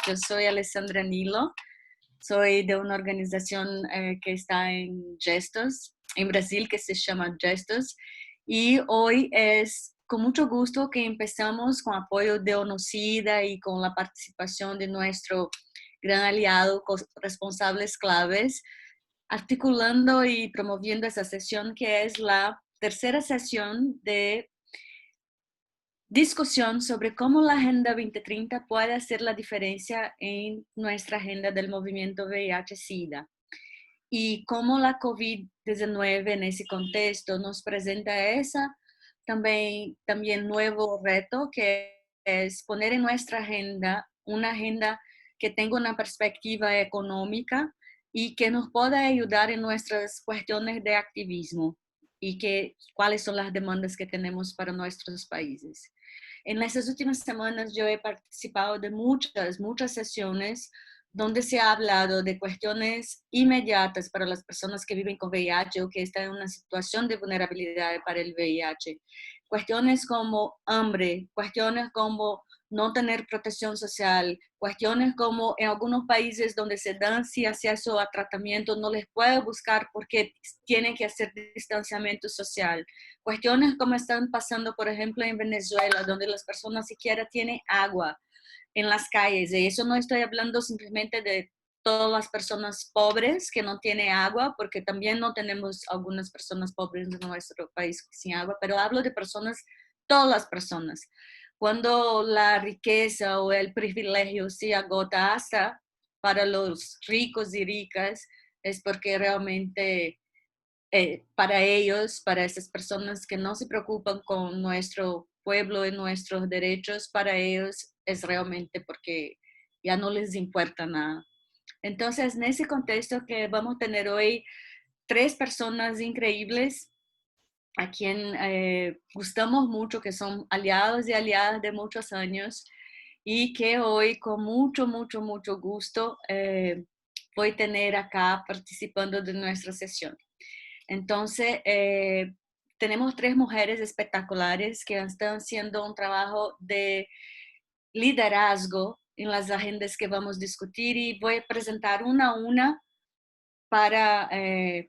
Yo soy Alessandra Nilo, soy de una organización que está en Gestos, en Brasil, que se llama Gestos, y hoy es con mucho gusto que empezamos con apoyo de ONUCIDA y con la participación de nuestro gran aliado, responsables claves, articulando y promoviendo esa sesión que es la tercera sesión de discusión sobre cómo la Agenda 2030 puede hacer la diferencia en nuestra agenda del movimiento VIH-Sida y cómo la COVID-19 en ese contexto nos presenta esa también nuevo reto que es poner en nuestra agenda una agenda que tenga una perspectiva económica y que nos pueda ayudar en nuestras cuestiones de activismo y cuáles son las demandas que tenemos para nuestros países. En estas últimas semanas yo he participado de muchas sesiones donde se ha hablado de cuestiones inmediatas para las personas que viven con VIH o que están en una situación de vulnerabilidad para el VIH. Cuestiones como hambre, cuestiones como no tener protección social, cuestiones como en algunos países donde se dan sí acceso a tratamiento, no les puede buscar porque tienen que hacer distanciamiento social. Cuestiones como están pasando, por ejemplo, en Venezuela, donde las personas siquiera tienen agua en las calles. Y eso no estoy hablando simplemente de todas las personas pobres que no tienen agua, porque también no tenemos algunas personas pobres en nuestro país sin agua, pero hablo de personas, todas las personas. Cuando la riqueza o el privilegio se agota hasta para los ricos y ricas, es porque realmente para ellos, para esas personas que no se preocupan con nuestro pueblo y nuestros derechos, para ellos es realmente porque ya no les importa nada. Entonces, en ese contexto que vamos a tener hoy, tres personas increíbles a quien gustamos mucho, que son aliados y aliadas de muchos años y que hoy con mucho gusto voy a tener acá participando de nuestra sesión. Entonces, tenemos tres mujeres espectaculares que están haciendo un trabajo de liderazgo en las agendas que vamos a discutir y voy a presentar una a una para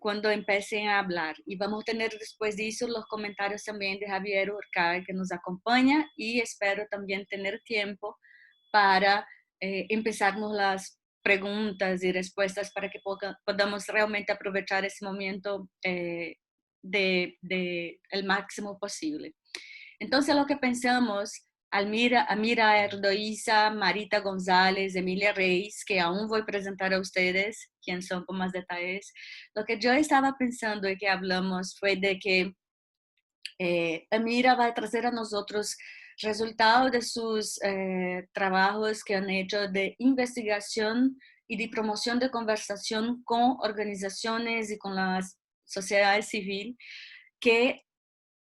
cuando empiecen a hablar. Y vamos a tener después de eso los comentarios también de Javier Urcay que nos acompaña y espero también tener tiempo para empezarnos las preguntas y respuestas para que podamos realmente aprovechar ese momento el máximo posible. Entonces lo que pensamos, Amira Erdoiza, Marita González, Emilia Reis, que aún voy a presentar a ustedes, quién son con más detalles, lo que yo estaba pensando y que hablamos fue de que Amira va a traer a nosotros resultados de sus trabajos que han hecho de investigación y de promoción de conversación con organizaciones y con la sociedad civil que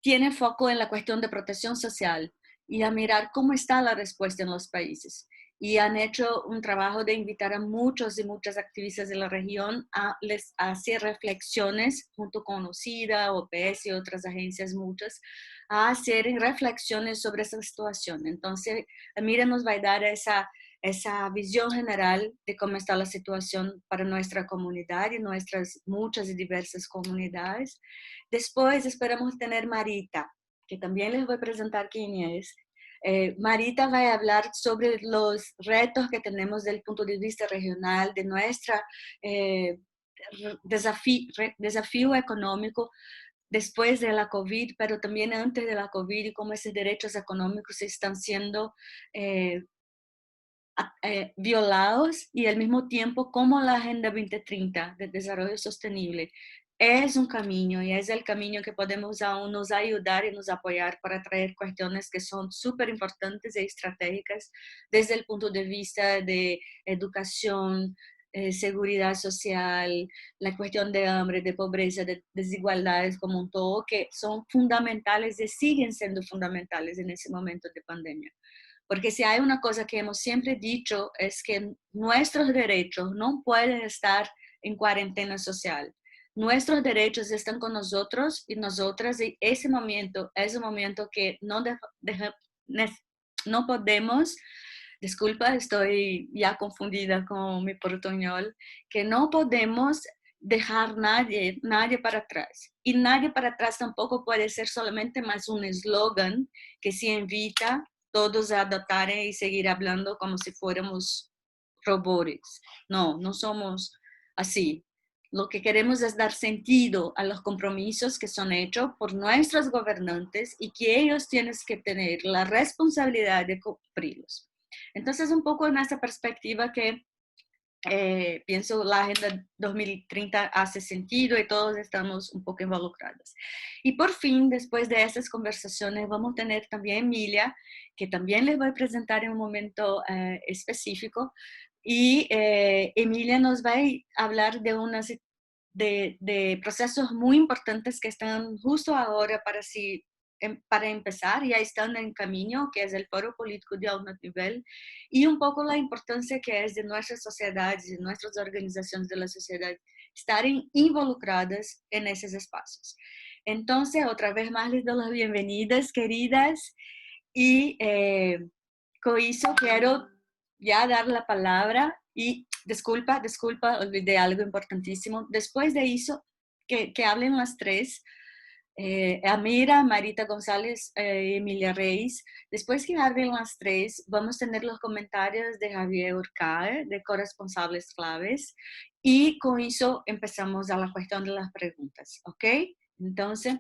tiene foco en la cuestión de protección social y a mirar cómo está la respuesta en los países. Y han hecho un trabajo de invitar a muchos y muchas activistas de la región a hacer reflexiones junto con OCIDA, OPS y otras agencias muchas, a hacer reflexiones sobre esa situación. Entonces, Amira nos va a dar esa visión general de cómo está la situación para nuestra comunidad y nuestras muchas y diversas comunidades. Después esperamos tener Marita, que también les voy a presentar quién es. Marita va a hablar sobre los retos que tenemos desde el punto de vista regional, de nuestra desafío económico después de la COVID, pero también antes de la COVID y cómo esos derechos económicos están siendo violados y al mismo tiempo como la Agenda 2030 de Desarrollo Sostenible es un camino y es el camino que podemos aún nos ayudar y nos apoyar para traer cuestiones que son súper importantes y estratégicas desde el punto de vista de educación, seguridad social, la cuestión de hambre, de pobreza, de desigualdades como un todo, que son fundamentales y siguen siendo fundamentales en ese momento de pandemia. Porque si hay una cosa que hemos siempre dicho es que nuestros derechos no pueden estar en cuarentena social. Nuestros derechos están con nosotros y nosotras y ese momento es un momento que no podemos disculpa, estoy ya confundida con mi portuñol, que no podemos dejar nadie para atrás. Y nadie para atrás tampoco puede ser solamente más un eslogan que se invita a todos a adoptar y seguir hablando como si fuéramos robots. No, no somos así. Lo que queremos es dar sentido a los compromisos que son hechos por nuestros gobernantes y que ellos tienen que tener la responsabilidad de cumplirlos. Entonces, un poco en esa perspectiva que pienso la Agenda 2030 hace sentido y todos estamos un poco involucrados. Y por fin, después de estas conversaciones, vamos a tener también a Emilia, que también les voy a presentar en un momento específico. Y Emilia nos va a hablar de procesos muy importantes que están justo ahora para empezar, ya están en camino, que es el Foro Político de Alto Nivel, y un poco la importancia que es de nuestras sociedades y nuestras organizaciones de la sociedad estarem involucradas en esos espacios. Entonces, otra vez más les doy las bienvenidas, queridas, y con eso quiero ya dar la palabra y disculpa, olvidé algo importantísimo. Después de eso, que hablen las tres, Amira, Marita González, Emilia Reis. Después que hablen las tres, vamos a tener los comentarios de Javier Urcae, de corresponsables claves, y con eso empezamos a la cuestión de las preguntas, ¿ok? Entonces,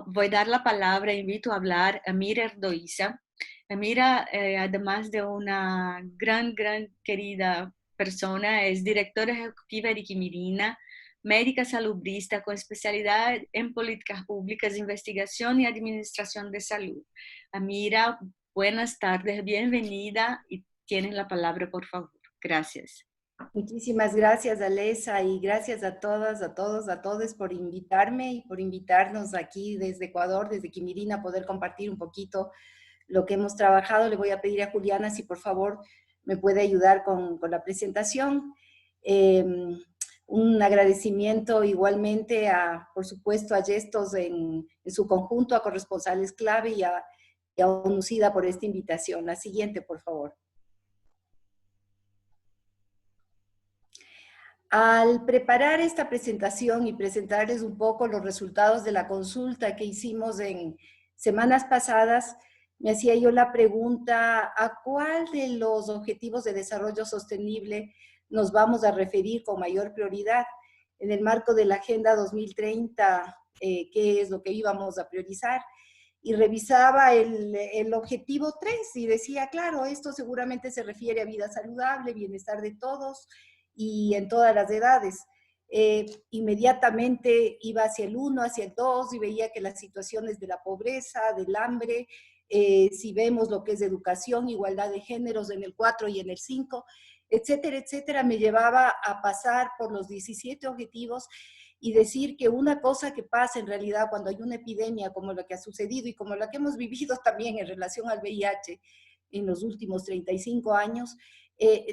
voy a dar la palabra, invito a hablar a Amira Erdoiza. Amira, además de una gran querida persona, es directora ejecutiva de Quimirina, médica salubrista con especialidad en políticas públicas, investigación y administración de salud. Amira, buenas tardes, bienvenida y tienes la palabra, por favor. Gracias. Muchísimas gracias, Alesa, y gracias a todas, a todos, a todos por invitarme y por invitarnos aquí desde Ecuador, desde Quimirina, a poder compartir un poquito lo que hemos trabajado. Le voy a pedir a Juliana si por favor me puede ayudar con la presentación. Un agradecimiento igualmente por supuesto, a Gestos en su conjunto, a corresponsales clave y a UNUCIDA por esta invitación. La siguiente, por favor. Al preparar esta presentación y presentarles un poco los resultados de la consulta que hicimos en semanas pasadas, me hacía yo la pregunta, ¿a cuál de los objetivos de desarrollo sostenible nos vamos a referir con mayor prioridad? En el marco de la Agenda 2030, ¿qué es lo que íbamos a priorizar? Y revisaba el objetivo 3 y decía, claro, esto seguramente se refiere a vida saludable, bienestar de todos, y en todas las edades. Inmediatamente iba hacia el 1, hacia el 2 y veía que las situaciones de la pobreza, del hambre, si vemos lo que es educación, igualdad de géneros en el 4 y en el 5, etcétera, etcétera, me llevaba a pasar por los 17 objetivos y decir que una cosa que pasa en realidad cuando hay una epidemia como la que ha sucedido y como la que hemos vivido también en relación al VIH en los últimos 35 años,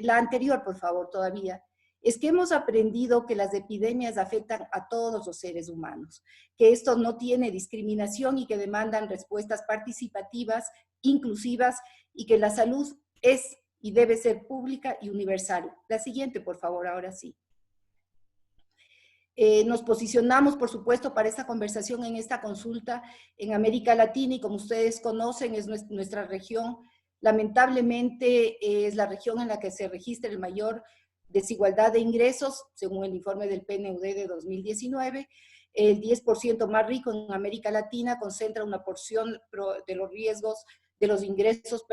la anterior, por favor, todavía, es que hemos aprendido que las epidemias afectan a todos los seres humanos, que esto no tiene discriminación y que demandan respuestas participativas, inclusivas, y que la salud es y debe ser pública y universal. La siguiente, por favor, ahora sí. Nos posicionamos, por supuesto, para esta conversación en esta consulta en América Latina y como ustedes conocen es nuestra región, lamentablemente es la región en la que se registra el mayor desigualdad de ingresos, según el informe del PNUD de 2019. El 10% más rico en América Latina concentra una porción de los riesgos, de los ingresos,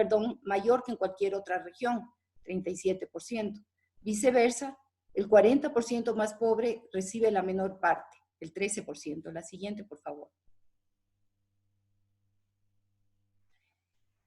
mayor que en cualquier otra región, 37%. Viceversa, el 40% más pobre recibe la menor parte, el 13%. La siguiente, por favor.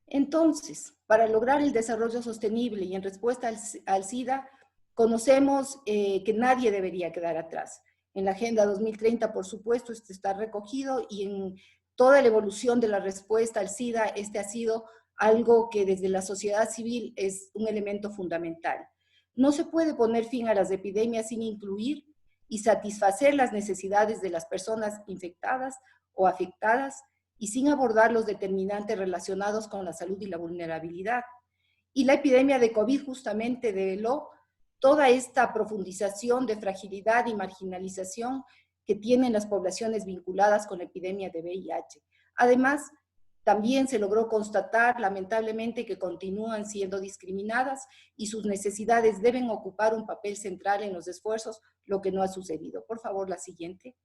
Entonces, para lograr el desarrollo sostenible y en respuesta al SIDA, conocemos que nadie debería quedar atrás. En la Agenda 2030, por supuesto, esto está recogido y en toda la evolución de la respuesta al SIDA, este ha sido algo que desde la sociedad civil es un elemento fundamental. No se puede poner fin a las epidemias sin incluir y satisfacer las necesidades de las personas infectadas o afectadas y sin abordar los determinantes relacionados con la salud y la vulnerabilidad. Y la epidemia de COVID justamente develó toda esta profundización de fragilidad y marginalización que tienen las poblaciones vinculadas con la epidemia de VIH. Además, también se logró constatar, lamentablemente, que continúan siendo discriminadas y sus necesidades deben ocupar un papel central en los esfuerzos, lo que no ha sucedido. Por favor, la siguiente.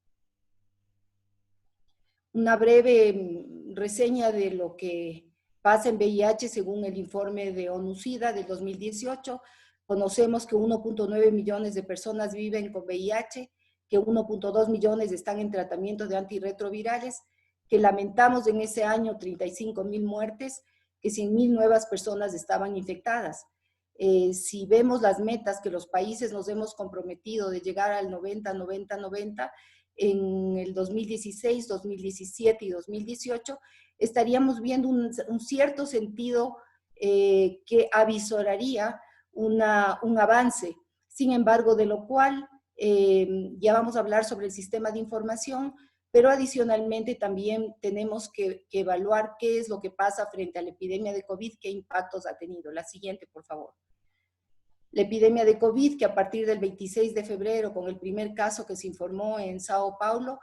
Una breve reseña de lo que pasa en VIH según el informe de ONU-SIDA del 2018. Conocemos que 1.9 millones de personas viven con VIH, que 1.2 millones están en tratamiento de antirretrovirales, que lamentamos en ese año 35.000 muertes, que 100.000 nuevas personas estaban infectadas. Si vemos las metas que los países nos hemos comprometido de llegar al 90, 90, 90, en el 2016, 2017 y 2018, estaríamos viendo un cierto sentido que avisoraría un avance. Sin embargo, de lo cual ya vamos a hablar sobre el sistema de información, pero adicionalmente también tenemos que evaluar qué es lo que pasa frente a la epidemia de COVID, qué impactos ha tenido. La siguiente, por favor. La epidemia de COVID, que a partir del 26 de febrero, con el primer caso que se informó en Sao Paulo,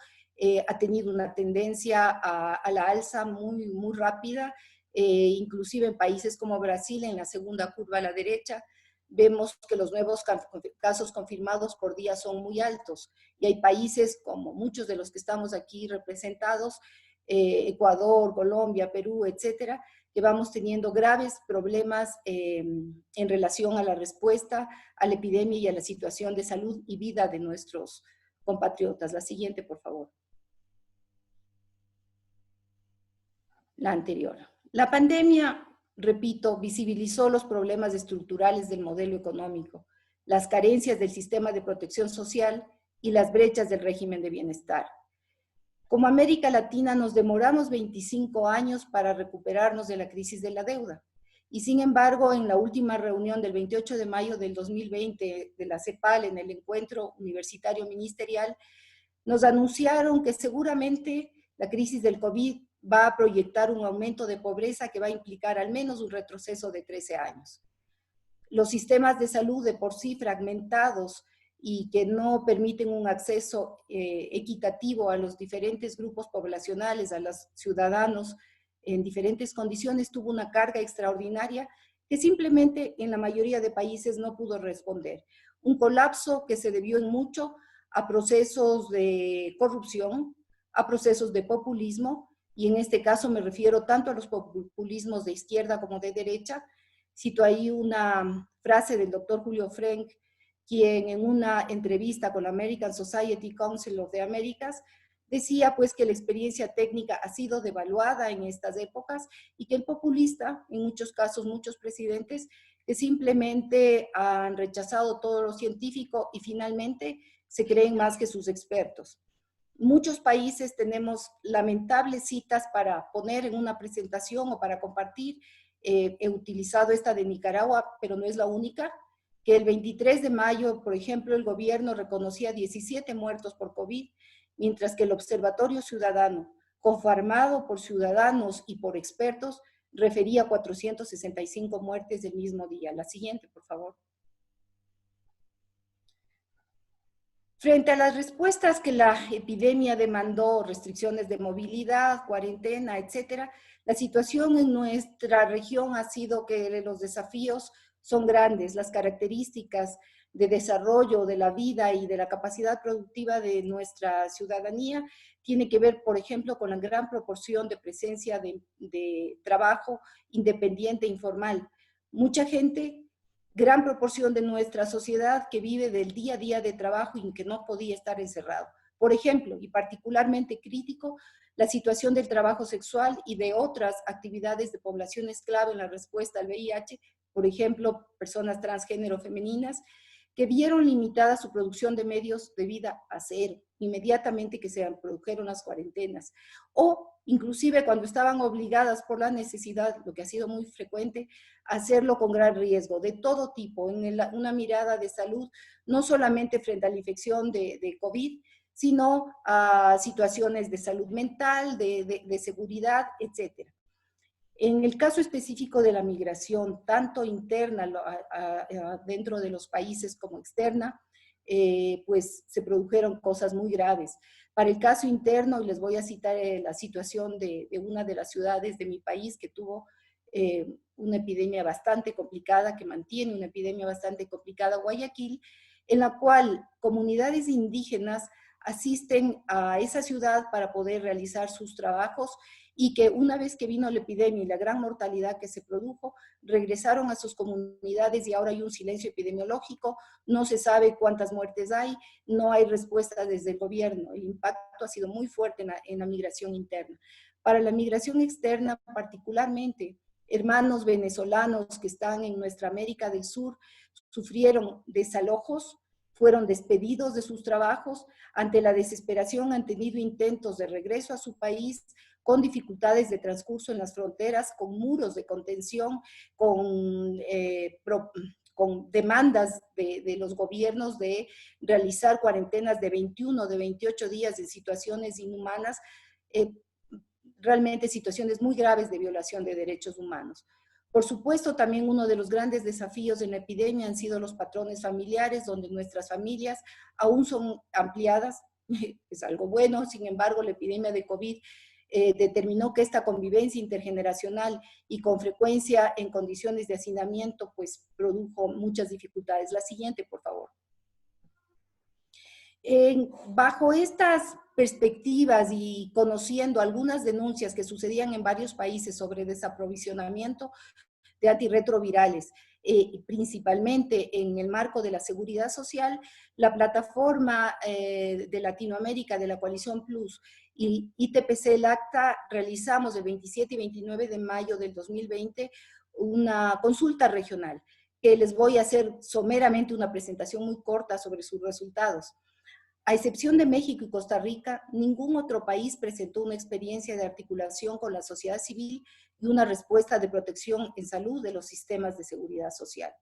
ha tenido una tendencia a la alza muy, muy rápida, inclusive en países como Brasil, en la segunda curva a la derecha, vemos que los nuevos casos confirmados por día son muy altos, y hay países como muchos de los que estamos aquí representados, Ecuador, Colombia, Perú, etcétera, que vamos teniendo graves problemas en relación a la respuesta a la epidemia y a la situación de salud y vida de nuestros compatriotas. La siguiente, por favor. La anterior. La pandemia, repito, visibilizó los problemas estructurales del modelo económico, las carencias del sistema de protección social y las brechas del régimen de bienestar. Como América Latina nos demoramos 25 años para recuperarnos de la crisis de la deuda. Y sin embargo, en la última reunión del 28 de mayo del 2020 de la CEPAL, en el encuentro universitario ministerial, nos anunciaron que seguramente la crisis del COVID va a proyectar un aumento de pobreza que va a implicar al menos un retroceso de 13 años. Los sistemas de salud de por sí fragmentados y que no permiten un acceso equitativo a los diferentes grupos poblacionales, a los ciudadanos en diferentes condiciones, tuvo una carga extraordinaria que simplemente en la mayoría de países no pudo responder. Un colapso que se debió en mucho a procesos de corrupción, a procesos de populismo, y en este caso me refiero tanto a los populismos de izquierda como de derecha. Cito ahí una frase del doctor Julio Frenk, quien en una entrevista con la American Society Council of the Americas decía pues que la experiencia técnica ha sido devaluada en estas épocas y que el populista, en muchos casos muchos presidentes, que simplemente han rechazado todo lo científico y finalmente se creen más que sus expertos. Muchos países tenemos lamentables citas para poner en una presentación o para compartir. He utilizado esta de Nicaragua, pero no es la única, que el 23 de mayo, por ejemplo, el gobierno reconocía 17 muertos por COVID, mientras que el Observatorio Ciudadano, conformado por ciudadanos y por expertos, refería 465 muertes del mismo día. La siguiente, por favor. Frente a las respuestas que la epidemia demandó, restricciones de movilidad, cuarentena, etcétera, la situación en nuestra región ha sido que los desafíos son grandes. Las características de desarrollo de la vida y de la capacidad productiva de nuestra ciudadanía tiene que ver, por ejemplo, con la gran proporción de presencia de trabajo independiente e informal. Mucha gente, gran proporción de nuestra sociedad que vive del día a día de trabajo y que no podía estar encerrado. Por ejemplo, y particularmente crítico, la situación del trabajo sexual y de otras actividades de poblaciones clave en la respuesta al VIH, por ejemplo, personas transgénero femeninas, que vieron limitada su producción de medios de vida a cero, inmediatamente que se produjeron las cuarentenas, o inclusive cuando estaban obligadas por la necesidad, lo que ha sido muy frecuente, hacerlo con gran riesgo, de todo tipo, en una mirada de salud, no solamente frente a la infección de COVID, sino a situaciones de salud mental, de seguridad, etc. En el caso específico de la migración, tanto interna dentro de los países como externa, pues se produjeron cosas muy graves. Para el caso interno, y les voy a citar la situación de una de las ciudades de mi país que tuvo una epidemia bastante complicada, que mantiene una epidemia bastante complicada, Guayaquil, en la cual comunidades indígenas asisten a esa ciudad para poder realizar sus trabajos y que una vez que vino la epidemia y la gran mortalidad que se produjo, regresaron a sus comunidades y ahora hay un silencio epidemiológico, no se sabe cuántas muertes hay, no hay respuesta desde el gobierno. El impacto ha sido muy fuerte en la migración interna. Para la migración externa, particularmente, hermanos venezolanos que están en nuestra América del Sur sufrieron desalojos, fueron despedidos de sus trabajos, ante la desesperación han tenido intentos de regreso a su país, con dificultades de transcurso en las fronteras, con muros de contención, con demandas de los gobiernos de realizar cuarentenas de 21, de 28 días en situaciones inhumanas, realmente situaciones muy graves de violación de derechos humanos. Por supuesto, también uno de los grandes desafíos en la epidemia han sido los patrones familiares, donde nuestras familias aún son ampliadas, es algo bueno. Sin embargo, la epidemia de COVID determinó que esta convivencia intergeneracional y con frecuencia en condiciones de hacinamiento, pues produjo muchas dificultades. La siguiente, por favor. Bajo estas perspectivas y conociendo algunas denuncias que sucedían en varios países sobre desaprovisionamiento de antirretrovirales, principalmente en el marco de la seguridad social, la plataforma de Latinoamérica de la Coalición Plus y ITPC LACTA realizamos el 27 y 29 de mayo del 2020 una consulta regional, que les voy a hacer someramente una presentación muy corta sobre sus resultados. A excepción de México y Costa Rica, ningún otro país presentó una experiencia de articulación con la sociedad civil y una respuesta de protección en salud de los sistemas de seguridad social.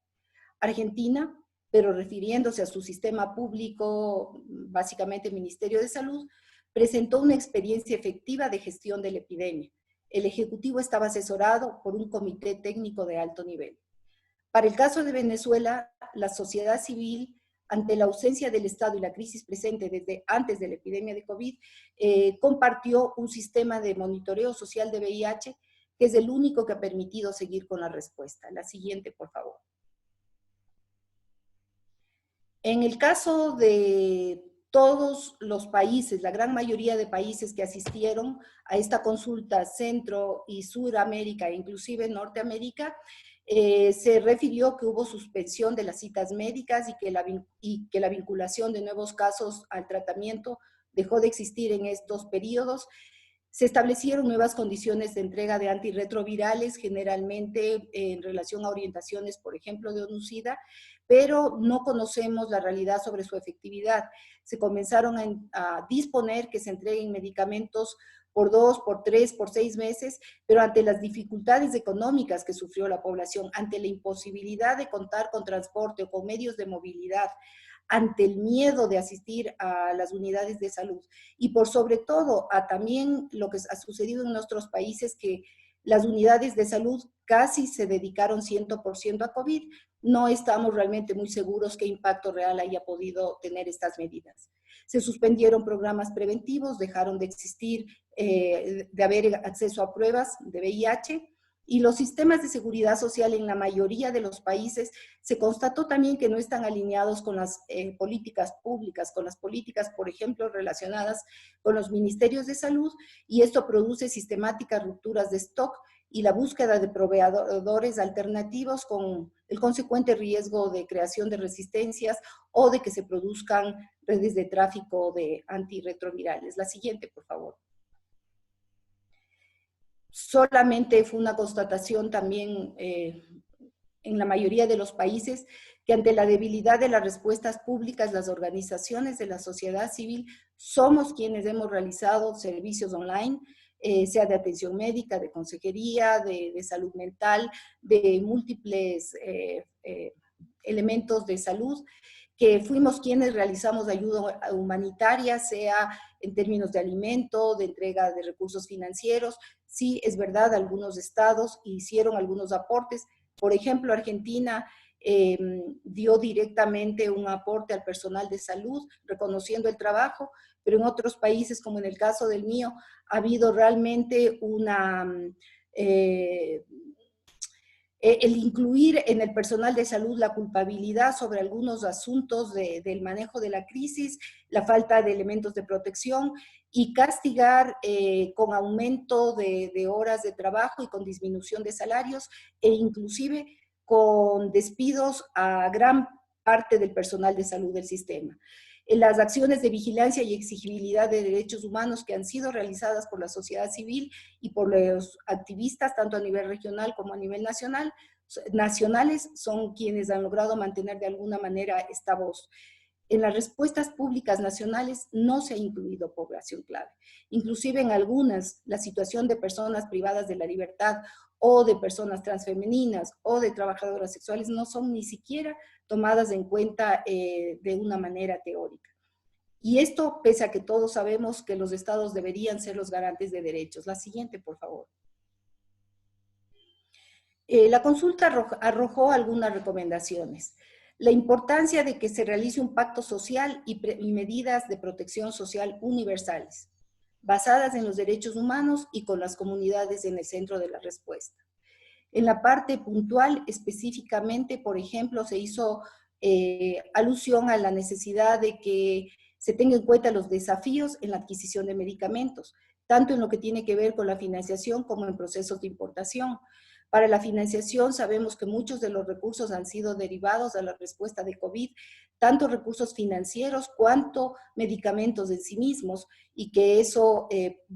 Argentina, pero refiriéndose a su sistema público, básicamente el Ministerio de Salud, presentó una experiencia efectiva de gestión de la epidemia. El Ejecutivo estaba asesorado por un comité técnico de alto nivel. Para el caso de Venezuela, la sociedad civil, ante la ausencia del Estado y la crisis presente desde antes de la epidemia de COVID, compartió un sistema de monitoreo social de VIH, que es el único que ha permitido seguir con la respuesta. La siguiente, por favor. En el caso de todos los países, la gran mayoría de países que asistieron a esta consulta, Centro y Suramérica, e inclusive Norteamérica, se refirió que hubo suspensión de las citas médicas y que la vinculación de nuevos casos al tratamiento dejó de existir en estos periodos. Se establecieron nuevas condiciones de entrega de antirretrovirales, generalmente en relación a orientaciones, por ejemplo, de ONUCIDA, pero no conocemos la realidad sobre su efectividad. Se comenzaron a disponer que se entreguen medicamentos por 2, por 3, por 6 meses, pero ante las dificultades económicas que sufrió la población, ante la imposibilidad de contar con transporte o con medios de movilidad, ante el miedo de asistir a las unidades de salud y por sobre todo a también lo que ha sucedido en nuestros países, que las unidades de salud casi se dedicaron 100% a COVID. No estamos realmente muy seguros qué impacto real haya podido tener estas medidas. Se suspendieron programas preventivos, dejaron de existir, de haber acceso a pruebas de VIH, y los sistemas de seguridad social en la mayoría de los países se constató también que no están alineados con las políticas públicas, con las políticas, por ejemplo, relacionadas con los ministerios de salud, y esto produce sistemáticas rupturas de stock y la búsqueda de proveedores alternativos con el consecuente riesgo de creación de resistencias o de que se produzcan redes de tráfico de antirretrovirales. La siguiente, por favor. Solamente fue una constatación también en la mayoría de los países que ante la debilidad de las respuestas públicas, las organizaciones de la sociedad civil somos quienes hemos realizado servicios online, sea de atención médica, de consejería, de salud mental, de múltiples elementos de salud, que fuimos quienes realizamos ayuda humanitaria, sea en términos de alimento, de entrega de recursos financieros. Sí, es verdad, algunos estados hicieron algunos aportes. Por ejemplo, Argentina dio directamente un aporte al personal de salud, reconociendo el trabajo, pero en otros países, como en el caso del mío, ha habido realmente una... el incluir en el personal de salud la culpabilidad sobre algunos asuntos del manejo de la crisis, la falta de elementos de protección y castigar con aumento de horas de trabajo y con disminución de salarios e inclusive con despidos a gran parte del personal de salud del sistema. Las acciones de vigilancia y exigibilidad de derechos humanos que han sido realizadas por la sociedad civil y por los activistas, tanto a nivel regional como a nivel nacionales, son quienes han logrado mantener de alguna manera esta voz. En las respuestas públicas nacionales no se ha incluido población clave. Inclusive en algunas, la situación de personas privadas de la libertad o de personas transfemeninas o de trabajadoras sexuales no son ni siquiera tomadas en cuenta de una manera teórica. Y esto pese a que todos sabemos que los estados deberían ser los garantes de derechos. La siguiente, por favor. La consulta arrojó algunas recomendaciones. La importancia de que se realice un pacto social y medidas de protección social universales, basadas en los derechos humanos y con las comunidades en el centro de la respuesta. En la parte puntual, específicamente, por ejemplo, se hizo alusión a la necesidad de que se tengan en cuenta los desafíos en la adquisición de medicamentos, tanto en lo que tiene que ver con la financiación como en procesos de importación. Para la financiación sabemos que muchos de los recursos han sido derivados a la respuesta de COVID, tanto recursos financieros cuanto medicamentos en sí mismos, y que eso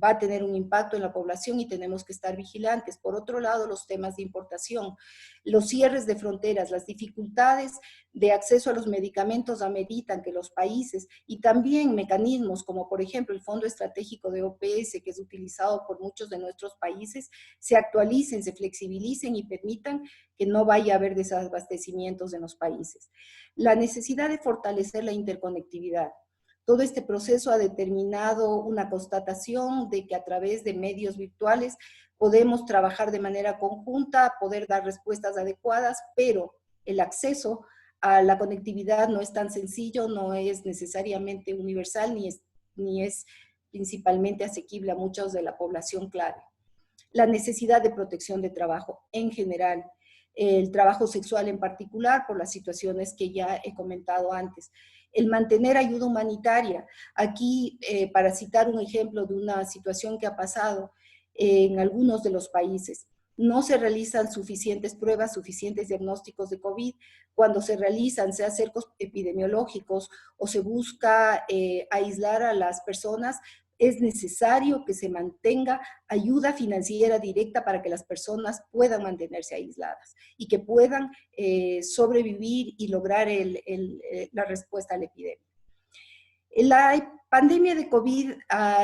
va a tener un impacto en la población y tenemos que estar vigilantes. Por otro lado, los temas de importación, los cierres de fronteras, las dificultades de acceso a los medicamentos ameritan que los países y también mecanismos como por ejemplo el Fondo Estratégico de OPS, que es utilizado por muchos de nuestros países, se actualicen, se flexibilicen y permitan que no vaya a haber desabastecimientos en los países. La necesidad de fortalecer la interconectividad. Todo este proceso ha determinado una constatación de que a través de medios virtuales podemos trabajar de manera conjunta, poder dar respuestas adecuadas, pero el acceso a la conectividad no es tan sencillo, no es necesariamente universal, ni es principalmente asequible a muchos de la población clave. La necesidad de protección de trabajo en general, el trabajo sexual en particular, por las situaciones que ya he comentado antes. El mantener ayuda humanitaria. Aquí, para citar un ejemplo de una situación que ha pasado en algunos de los países, no se realizan suficientes pruebas, suficientes diagnósticos de COVID. Cuando se realizan, sea cercos epidemiológicos o se busca aislar a las personas, es necesario que se mantenga ayuda financiera directa para que las personas puedan mantenerse aisladas y que puedan sobrevivir y lograr la respuesta a la epidemia. La pandemia de COVID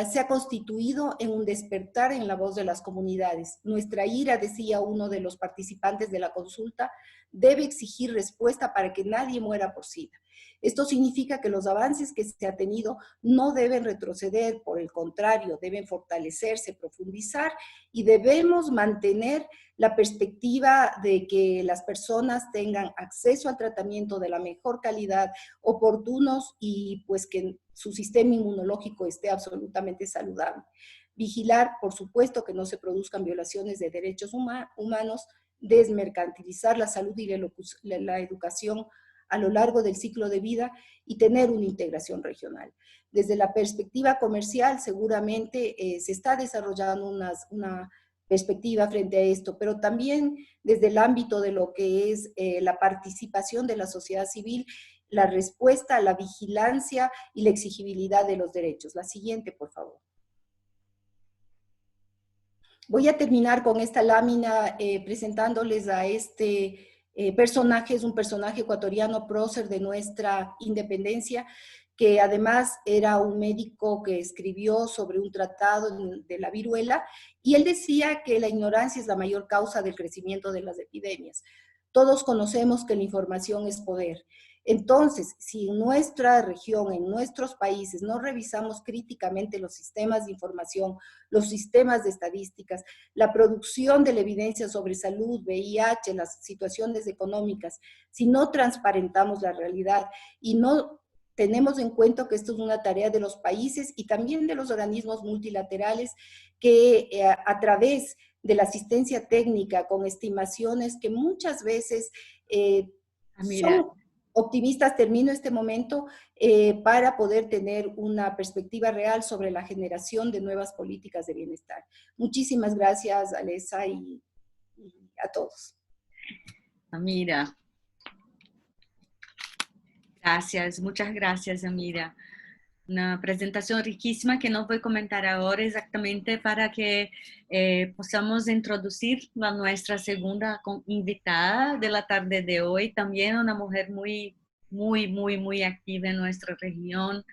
se ha constituido en un despertar en la voz de las comunidades. Nuestra ira, decía uno de los participantes de la consulta, debe exigir respuesta para que nadie muera por SIDA. Esto significa que los avances que se ha tenido no deben retroceder, por el contrario, deben fortalecerse, profundizar y debemos mantener la perspectiva de que las personas tengan acceso al tratamiento de la mejor calidad, oportunos y pues que su sistema inmunológico esté absolutamente saludable. Vigilar, por supuesto, que no se produzcan violaciones de derechos humanos, desmercantilizar la salud y la educación a lo largo del ciclo de vida y tener una integración regional. Desde la perspectiva comercial, seguramente se está desarrollando una perspectiva frente a esto, pero también desde el ámbito de lo que es la participación de la sociedad civil, la respuesta, la vigilancia y la exigibilidad de los derechos. La siguiente, por favor. Voy a terminar con esta lámina presentándoles a este personaje. Es un personaje ecuatoriano, prócer de nuestra independencia, que además era un médico que escribió sobre un tratado de la viruela, y él decía que la ignorancia es la mayor causa del crecimiento de las epidemias. Todos conocemos que la información es poder. Entonces, si en nuestra región, en nuestros países, no revisamos críticamente los sistemas de información, los sistemas de estadísticas, la producción de la evidencia sobre salud, VIH, las situaciones económicas, si no transparentamos la realidad y no tenemos en cuenta que esto es una tarea de los países y también de los organismos multilaterales que a través de la asistencia técnica con estimaciones que muchas veces Mira, son optimistas, termino este momento, para poder tener una perspectiva real sobre la generación de nuevas políticas de bienestar. Muchísimas gracias, Alessa, y a todos. Amira, gracias, muchas gracias, Amira. Una presentación riquísima que no voy a comentar ahora exactamente para que podamos introducir a nuestra segunda invitada de la tarde de hoy, también una mujer muy activa en nuestra región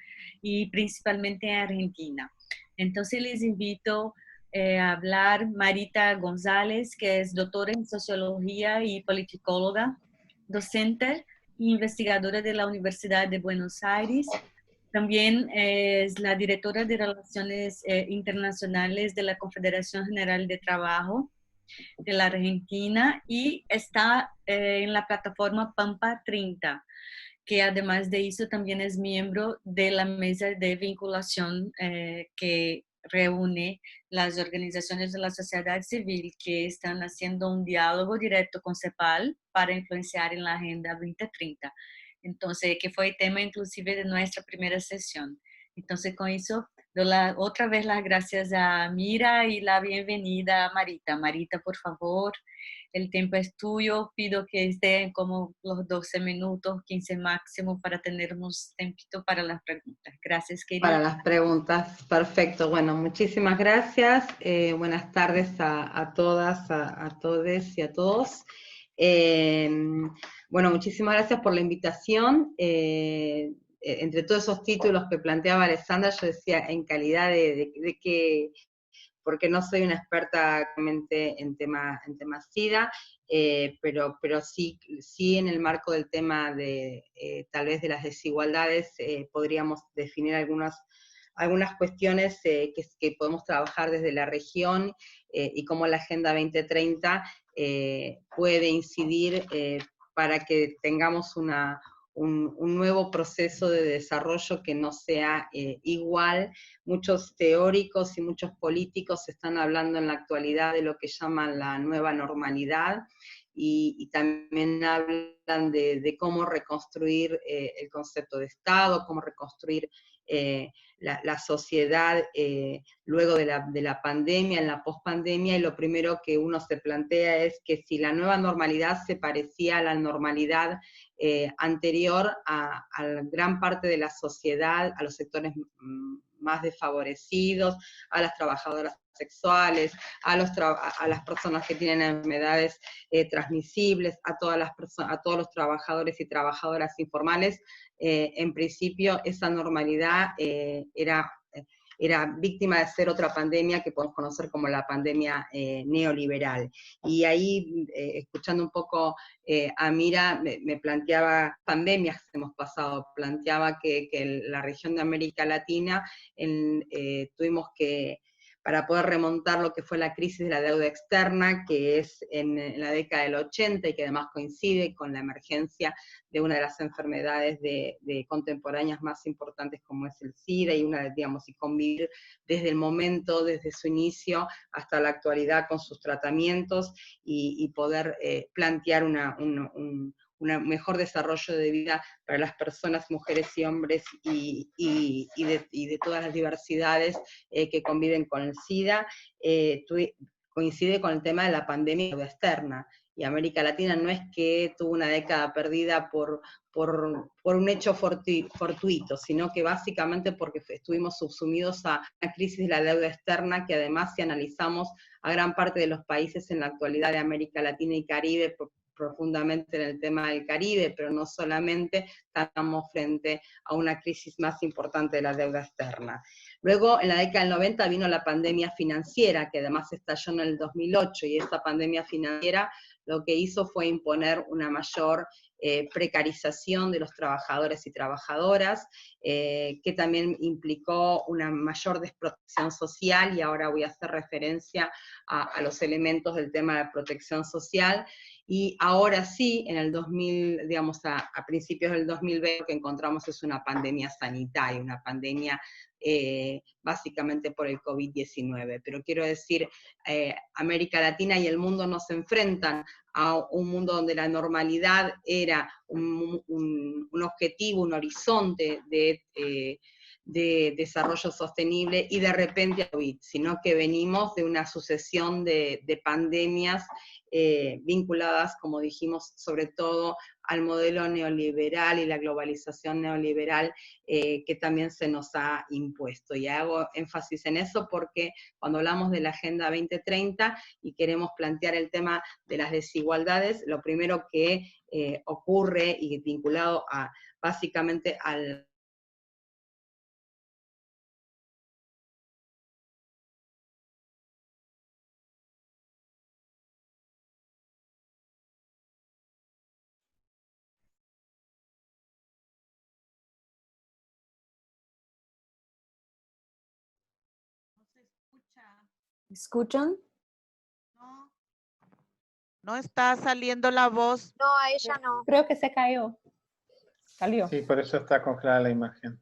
y principalmente en Argentina. Entonces les invito a hablar Marita González, que es doctora en Sociología y politicóloga, docente e investigadora de la Universidad de Buenos Aires. También es la directora de Relaciones Internacionales de la Confederación General de Trabajo de la Argentina y está en la plataforma Pampa 30, que además de eso también es miembro de la mesa de vinculación que reúne las organizaciones de la sociedad civil que están haciendo un diálogo directo con CEPAL para influenciar en la Agenda 2030. Entonces, que fue tema inclusive de nuestra primera sesión. Entonces, con eso, doy otra vez las gracias a Mira y la bienvenida a Marita. Marita, por favor, el tiempo es tuyo. Pido que estén como los 12 minutos, 15 máximo, para tener un tiempito para las preguntas. Gracias, querida. Para las preguntas, perfecto. Bueno, muchísimas gracias. Buenas tardes a todas, a todes y a todos. Bueno, muchísimas gracias por la invitación. Entre todos esos títulos que planteaba Alessandra, yo decía en calidad de que, porque no soy una experta realmente en temas SIDA, pero sí en el marco del tema de tal vez de las desigualdades podríamos definir algunas cuestiones que podemos trabajar desde la región y cómo la Agenda 2030 puede incidir para que tengamos un nuevo proceso de desarrollo que no sea igual. Muchos teóricos y muchos políticos están hablando en la actualidad de lo que llaman la nueva normalidad, y también hablan de cómo reconstruir el concepto de Estado, cómo reconstruir la sociedad luego de la pandemia, en la pospandemia, y lo primero que uno se plantea es que si la nueva normalidad se parecía a la normalidad anterior a gran parte de la sociedad, a los sectores más desfavorecidos, a las trabajadoras sexuales, a las personas que tienen enfermedades transmisibles, a todos los trabajadores y trabajadoras informales. En principio esa normalidad era víctima de ser otra pandemia que podemos conocer como la pandemia neoliberal. Y ahí, escuchando un poco a Mira, me planteaba pandemias que hemos pasado, planteaba que en la región de América Latina tuvimos que, para poder remontar lo que fue la crisis de la deuda externa, que es en la década del 80 y que además coincide con la emergencia de una de las enfermedades de contemporáneas más importantes como es el SIDA, y y convivir desde el momento, desde su inicio hasta la actualidad con sus tratamientos y poder plantear un mejor desarrollo de vida para las personas, mujeres y hombres, y de todas las diversidades que conviven con el SIDA. Coincide con el tema de la pandemia externa, y América Latina no es que tuvo una década perdida por un hecho fortuito, sino que básicamente porque estuvimos subsumidos a una crisis de la deuda externa, que además, si analizamos a gran parte de los países en la actualidad de América Latina y Caribe, profundamente en el tema del Caribe, pero no solamente, estamos frente a una crisis más importante de la deuda externa. Luego, en la década del 90 vino la pandemia financiera, que además estalló en el 2008, y esa pandemia financiera lo que hizo fue imponer una mayor precarización de los trabajadores y trabajadoras, que también implicó una mayor desprotección social, y ahora voy a hacer referencia a los elementos del tema de protección social. Y ahora sí, en el 2000, digamos, a principios del 2020, lo que encontramos es una pandemia sanitaria, una pandemia básicamente por el COVID-19. Pero quiero decir, América Latina y el mundo nos enfrentan a un mundo donde la normalidad era un objetivo, un horizonte de desarrollo sostenible, y de repente COVID, sino que venimos de una sucesión de pandemias vinculadas, como dijimos, sobre todo al modelo neoliberal y la globalización neoliberal que también se nos ha impuesto. Y hago énfasis en eso porque cuando hablamos de la Agenda 2030 y queremos plantear el tema de las desigualdades, lo primero que ocurre, y vinculado básicamente al ¿Escuchan? No, no está saliendo la voz. No, a ella no. Creo que se cayó. Salió. Sí, por eso está congelada la imagen.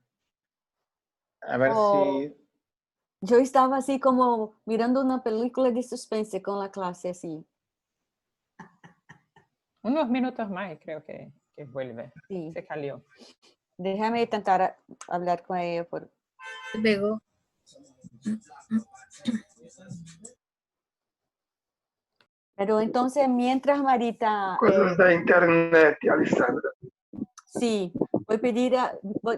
A ver Oh. si... Yo estaba así como mirando una película de suspense con la clase así. Unos minutos más y creo que vuelve. Sí. Se cayó. Déjame intentar hablar con ella. Pegó. Pero entonces, mientras Marita... Cosas de internet, Alessandra. Sí,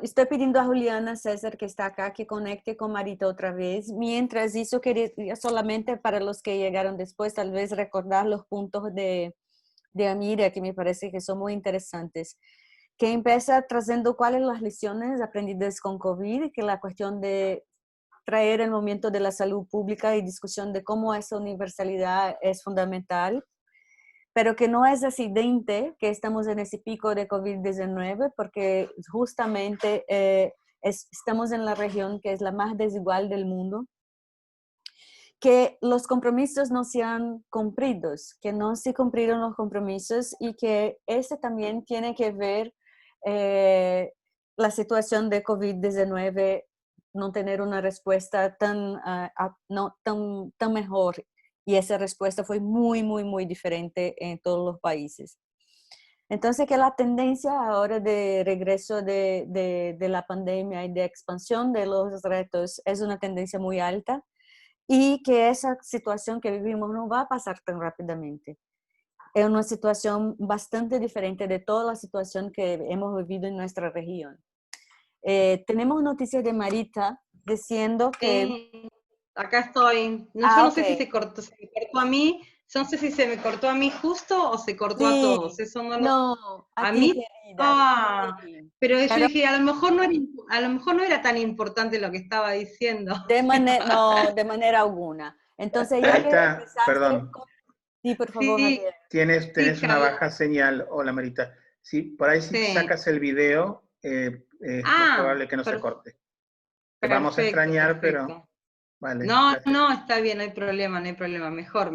estoy pidiendo a Juliana César, que está acá, que conecte con Marita otra vez. Mientras eso, quería solamente para los que llegaron después, tal vez recordar los puntos de Amira, que me parece que son muy interesantes. Que empieza trazando cuáles las lecciones aprendidas con COVID, que la cuestión de traer el momento de la salud pública y discusión de cómo esa universalidad es fundamental, pero que no es accidente que estamos en ese pico de COVID-19, porque justamente estamos en la región que es la más desigual del mundo, que los compromisos no se han cumplido, que no se cumplieron los compromisos, y que ese también tiene que ver la situación de COVID-19 no tener una respuesta tan mejor. Y esa respuesta fue muy, muy, muy diferente en todos los países. Entonces, que la tendencia ahora de regreso de la pandemia y de expansión de los retos es una tendencia muy alta, y que esa situación que vivimos no va a pasar tan rápidamente. Es una situación bastante diferente de toda la situación que hemos vivido en nuestra región. Tenemos noticias de Marita diciendo que... Acá estoy. Yo no sé si se me cortó a mí. Yo no sé si se me cortó a mí justo o se cortó a todos. Eso no, a ti, mí. querida. Pero yo dije, a lo mejor no era tan importante lo que estaba diciendo. De manera alguna. Entonces, ya Ahí que está, empezaste perdón. Sí, por favor, Sí. Javier. Tienes una Javier. baja señal. Hola, Marita. Sí, por ahí si Sí. sacas el video, es más probable que no se corte. Te vamos a extrañar, perfecto. pero... Vale, No, gracias. no, está bien, no hay problema. Mejor.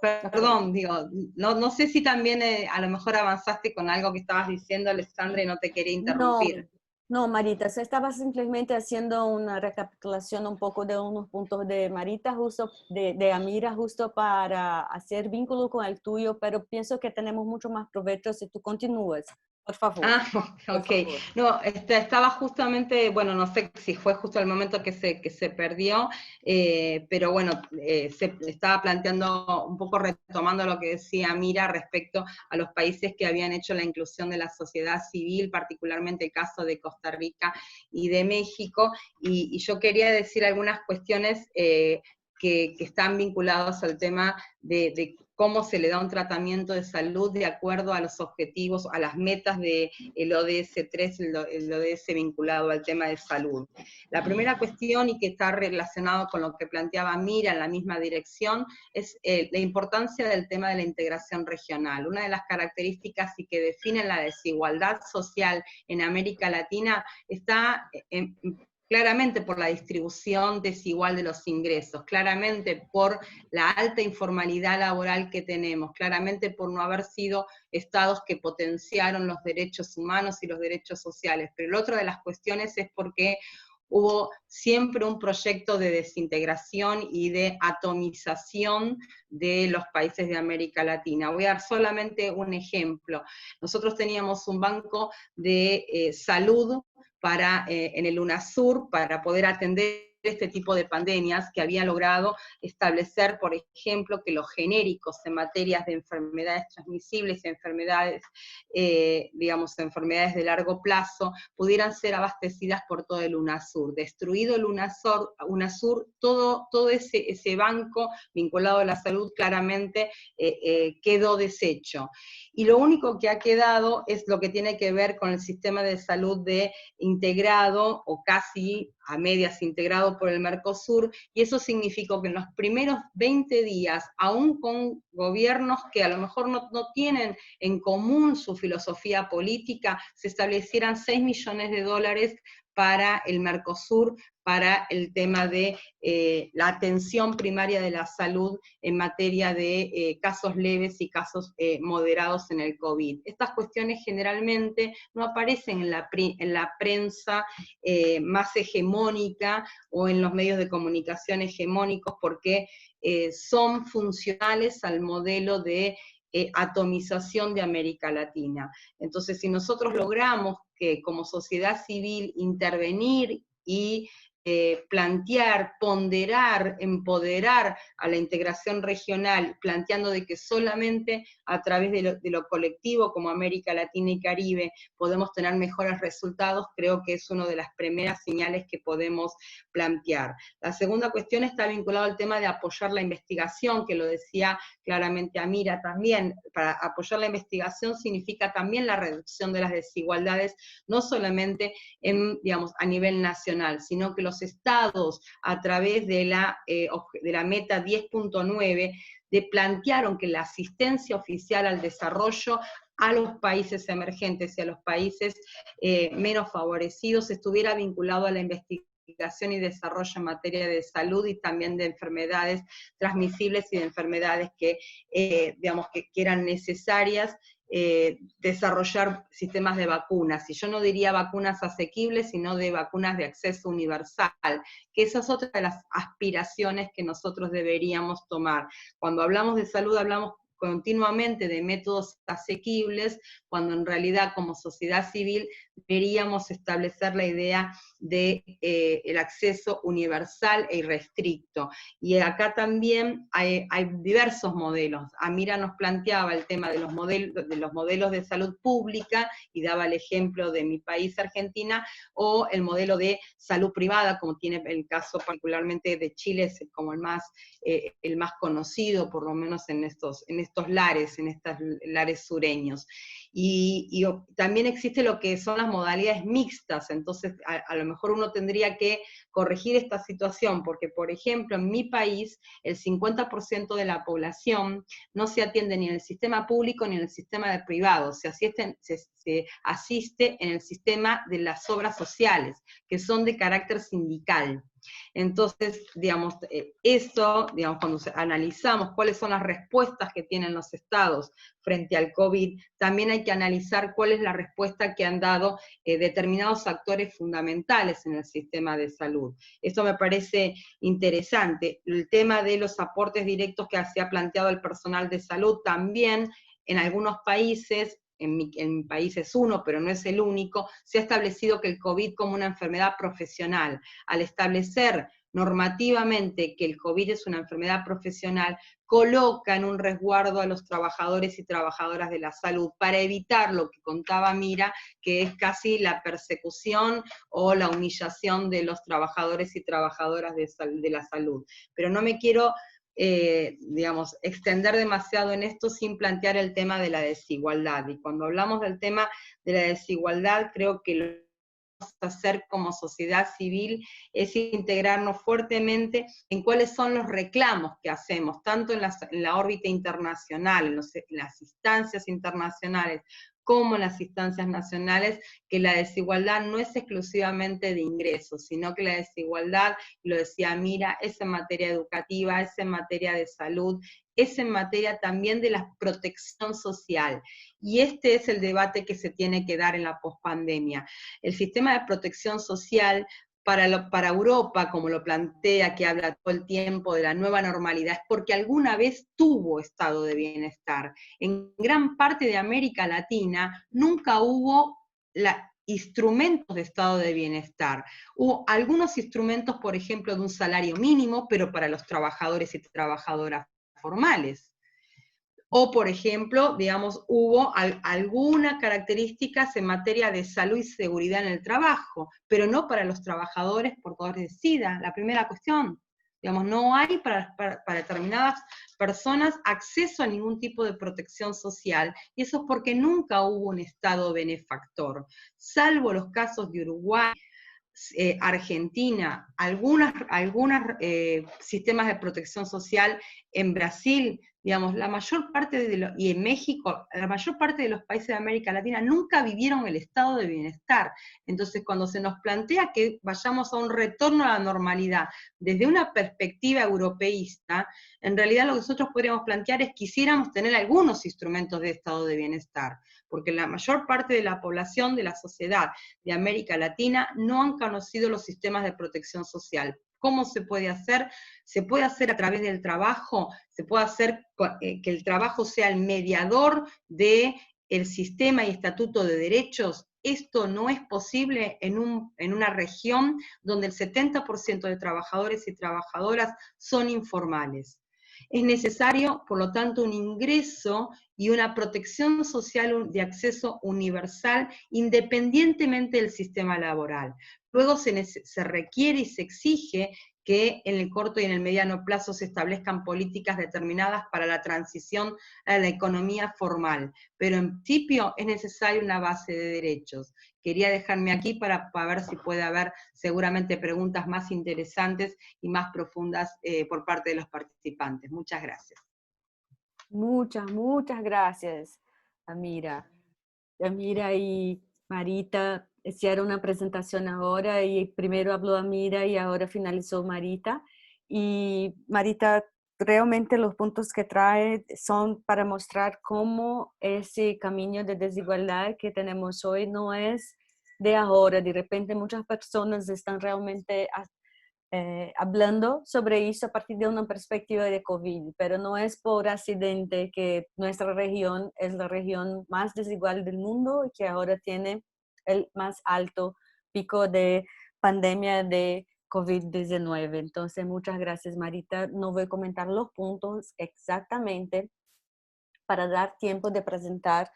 Perdón, digo, no sé si también a lo mejor avanzaste con algo que estabas diciendo, Alessandra, y no te quería interrumpir. No, Marita, se estaba simplemente haciendo una recapitulación un poco de unos puntos de Marita, justo de Amira, justo para hacer vínculo con el tuyo, pero pienso que tenemos mucho más provecho si tú continúas. Por favor. Ok. No, estaba justamente, bueno, no sé si fue justo el momento que se perdió, pero bueno, se estaba planteando, un poco retomando lo que decía Mira respecto a los países que habían hecho la inclusión de la sociedad civil, particularmente el caso de Costa Rica y de México, y yo quería decir algunas cuestiones que están vinculadas al tema de cómo se le da un tratamiento de salud de acuerdo a los objetivos, a las metas del ODS 3, el ODS vinculado al tema de salud. La primera cuestión, y que está relacionado con lo que planteaba Mira en la misma dirección, es la importancia del tema de la integración regional. Una de las características y que definen la desigualdad social en América Latina está claramente por la distribución desigual de los ingresos, claramente por la alta informalidad laboral que tenemos, claramente por no haber sido estados que potenciaron los derechos humanos y los derechos sociales. Pero la otra de las cuestiones es porque hubo siempre un proyecto de desintegración y de atomización de los países de América Latina. Voy a dar solamente un ejemplo. Nosotros teníamos un banco de salud en el UNASUR para poder atender este tipo de pandemias, que había logrado establecer, por ejemplo, que los genéricos en materias de enfermedades transmisibles y enfermedades, enfermedades de largo plazo, pudieran ser abastecidas por todo el UNASUR. Destruido el UNASUR, todo ese banco vinculado a la salud claramente quedó deshecho. Y lo único que ha quedado es lo que tiene que ver con el sistema de salud integrado, o casi a medias integrado por el Mercosur, y eso significó que en los primeros 20 días, aún con gobiernos que a lo mejor no tienen en común su filosofía política, se establecieran $6 millones para el Mercosur, para el tema de la atención primaria de la salud en materia de casos leves y casos moderados en el COVID. Estas cuestiones generalmente no aparecen en la prensa más hegemónica o en los medios de comunicación hegemónicos, porque son funcionales al modelo de atomización de América Latina. Entonces, si nosotros logramos que como sociedad civil intervenir y plantear, ponderar, empoderar a la integración regional, planteando de que solamente a través de lo colectivo como América Latina y Caribe podemos tener mejores resultados, creo que es una de las primeras señales que podemos plantear. La segunda cuestión está vinculada al tema de apoyar la investigación, que lo decía claramente Amira también. Para apoyar la investigación significa también la reducción de las desigualdades, no solamente a nivel nacional, sino que los estados, a través de la meta 10.9, plantearon que la asistencia oficial al desarrollo a los países emergentes y a los países menos favorecidos estuviera vinculado a la investigación y desarrollo en materia de salud y también de enfermedades transmisibles y de enfermedades que eran necesarias desarrollar sistemas de vacunas, y yo no diría vacunas asequibles, sino de vacunas de acceso universal, que esa es otra de las aspiraciones que nosotros deberíamos tomar. Cuando hablamos de salud hablamos continuamente de métodos asequibles, cuando en realidad como sociedad civil deberíamos establecer la idea de el acceso universal e irrestricto. Y acá también hay diversos modelos. Amira nos planteaba el tema de los modelos de salud pública, y daba el ejemplo de mi país, Argentina, o el modelo de salud privada, como tiene el caso particularmente de Chile, es como el más conocido, por lo menos en estos lares sureños. Y también existe lo que son las modalidades mixtas, entonces a lo mejor uno tendría que corregir esta situación, porque por ejemplo en mi país el 50% de la población no se atiende ni en el sistema público ni en el sistema de privado, se asiste en el sistema de las obras sociales, que son de carácter sindical. Entonces, cuando analizamos cuáles son las respuestas que tienen los estados frente al COVID, también hay que analizar cuál es la respuesta que han dado determinados actores fundamentales en el sistema de salud. Esto me parece interesante. El tema de los aportes directos que se ha planteado el personal de salud también, en algunos países, en mi país es uno, pero no es el único, se ha establecido que el COVID como una enfermedad profesional. Al establecer normativamente que el COVID es una enfermedad profesional, coloca en un resguardo a los trabajadores y trabajadoras de la salud, para evitar lo que contaba Mira, que es casi la persecución o la humillación de los trabajadores y trabajadoras de la salud. Pero no me quiero digamos, extender demasiado en esto sin plantear el tema de la desigualdad. Y cuando hablamos del tema de la desigualdad, creo que lo que vamos a hacer como sociedad civil es integrarnos fuertemente en cuáles son los reclamos que hacemos, tanto en la órbita internacional, en las instancias internacionales, como en las instancias nacionales, que la desigualdad no es exclusivamente de ingresos, sino que la desigualdad, lo decía Mira, es en materia educativa, es en materia de salud, es en materia también de la protección social. Y este es el debate que se tiene que dar en la pospandemia. El sistema de protección social para Europa, como lo plantea, que habla todo el tiempo de la nueva normalidad, es porque alguna vez tuvo estado de bienestar. En gran parte de América Latina nunca hubo instrumentos de estado de bienestar. Hubo algunos instrumentos, por ejemplo, de un salario mínimo, pero para los trabajadores y trabajadoras formales. O, por ejemplo, digamos, hubo algunas características en materia de salud y seguridad en el trabajo, pero no para los trabajadores portadores de SIDA, la primera cuestión. Digamos, no hay para determinadas personas acceso a ningún tipo de protección social, y eso es porque nunca hubo un Estado benefactor, salvo los casos de Uruguay, Argentina, algunos sistemas de protección social en Brasil, digamos, la mayor parte y en México, la mayor parte de los países de América Latina nunca vivieron el estado de bienestar. Entonces, cuando se nos plantea que vayamos a un retorno a la normalidad desde una perspectiva europeísta, en realidad lo que nosotros podríamos plantear es quisiéramos tener algunos instrumentos de estado de bienestar, porque la mayor parte de la población de la sociedad de América Latina no han conocido los sistemas de protección social. ¿Cómo se puede hacer? Se puede hacer a través del trabajo, se puede hacer que el trabajo sea el mediador del sistema y estatuto de derechos. Esto no es posible en una región donde el 70% de trabajadores y trabajadoras son informales. Es necesario, por lo tanto, un ingreso y una protección social de acceso universal independientemente del sistema laboral. Luego se requiere y se exige que en el corto y en el mediano plazo se establezcan políticas determinadas para la transición a la economía formal, pero en principio es necesaria una base de derechos. Quería dejarme aquí para ver si puede haber seguramente preguntas más interesantes y más profundas por parte de los participantes. Muchas gracias. Muchas gracias, Amira. Amira y Marita hicieron una presentación ahora y primero habló Amira y ahora finalizó Marita. Y Marita, realmente los puntos que trae son para mostrar cómo ese camino de desigualdad que tenemos hoy no es de ahora. De repente muchas personas están realmente hablando sobre eso a partir de una perspectiva de COVID, pero no es por accidente que nuestra región es la región más desigual del mundo y que ahora tiene el más alto pico de pandemia de COVID-19. Entonces, muchas gracias, Marita. No voy a comentar los puntos exactamente para dar tiempo de presentar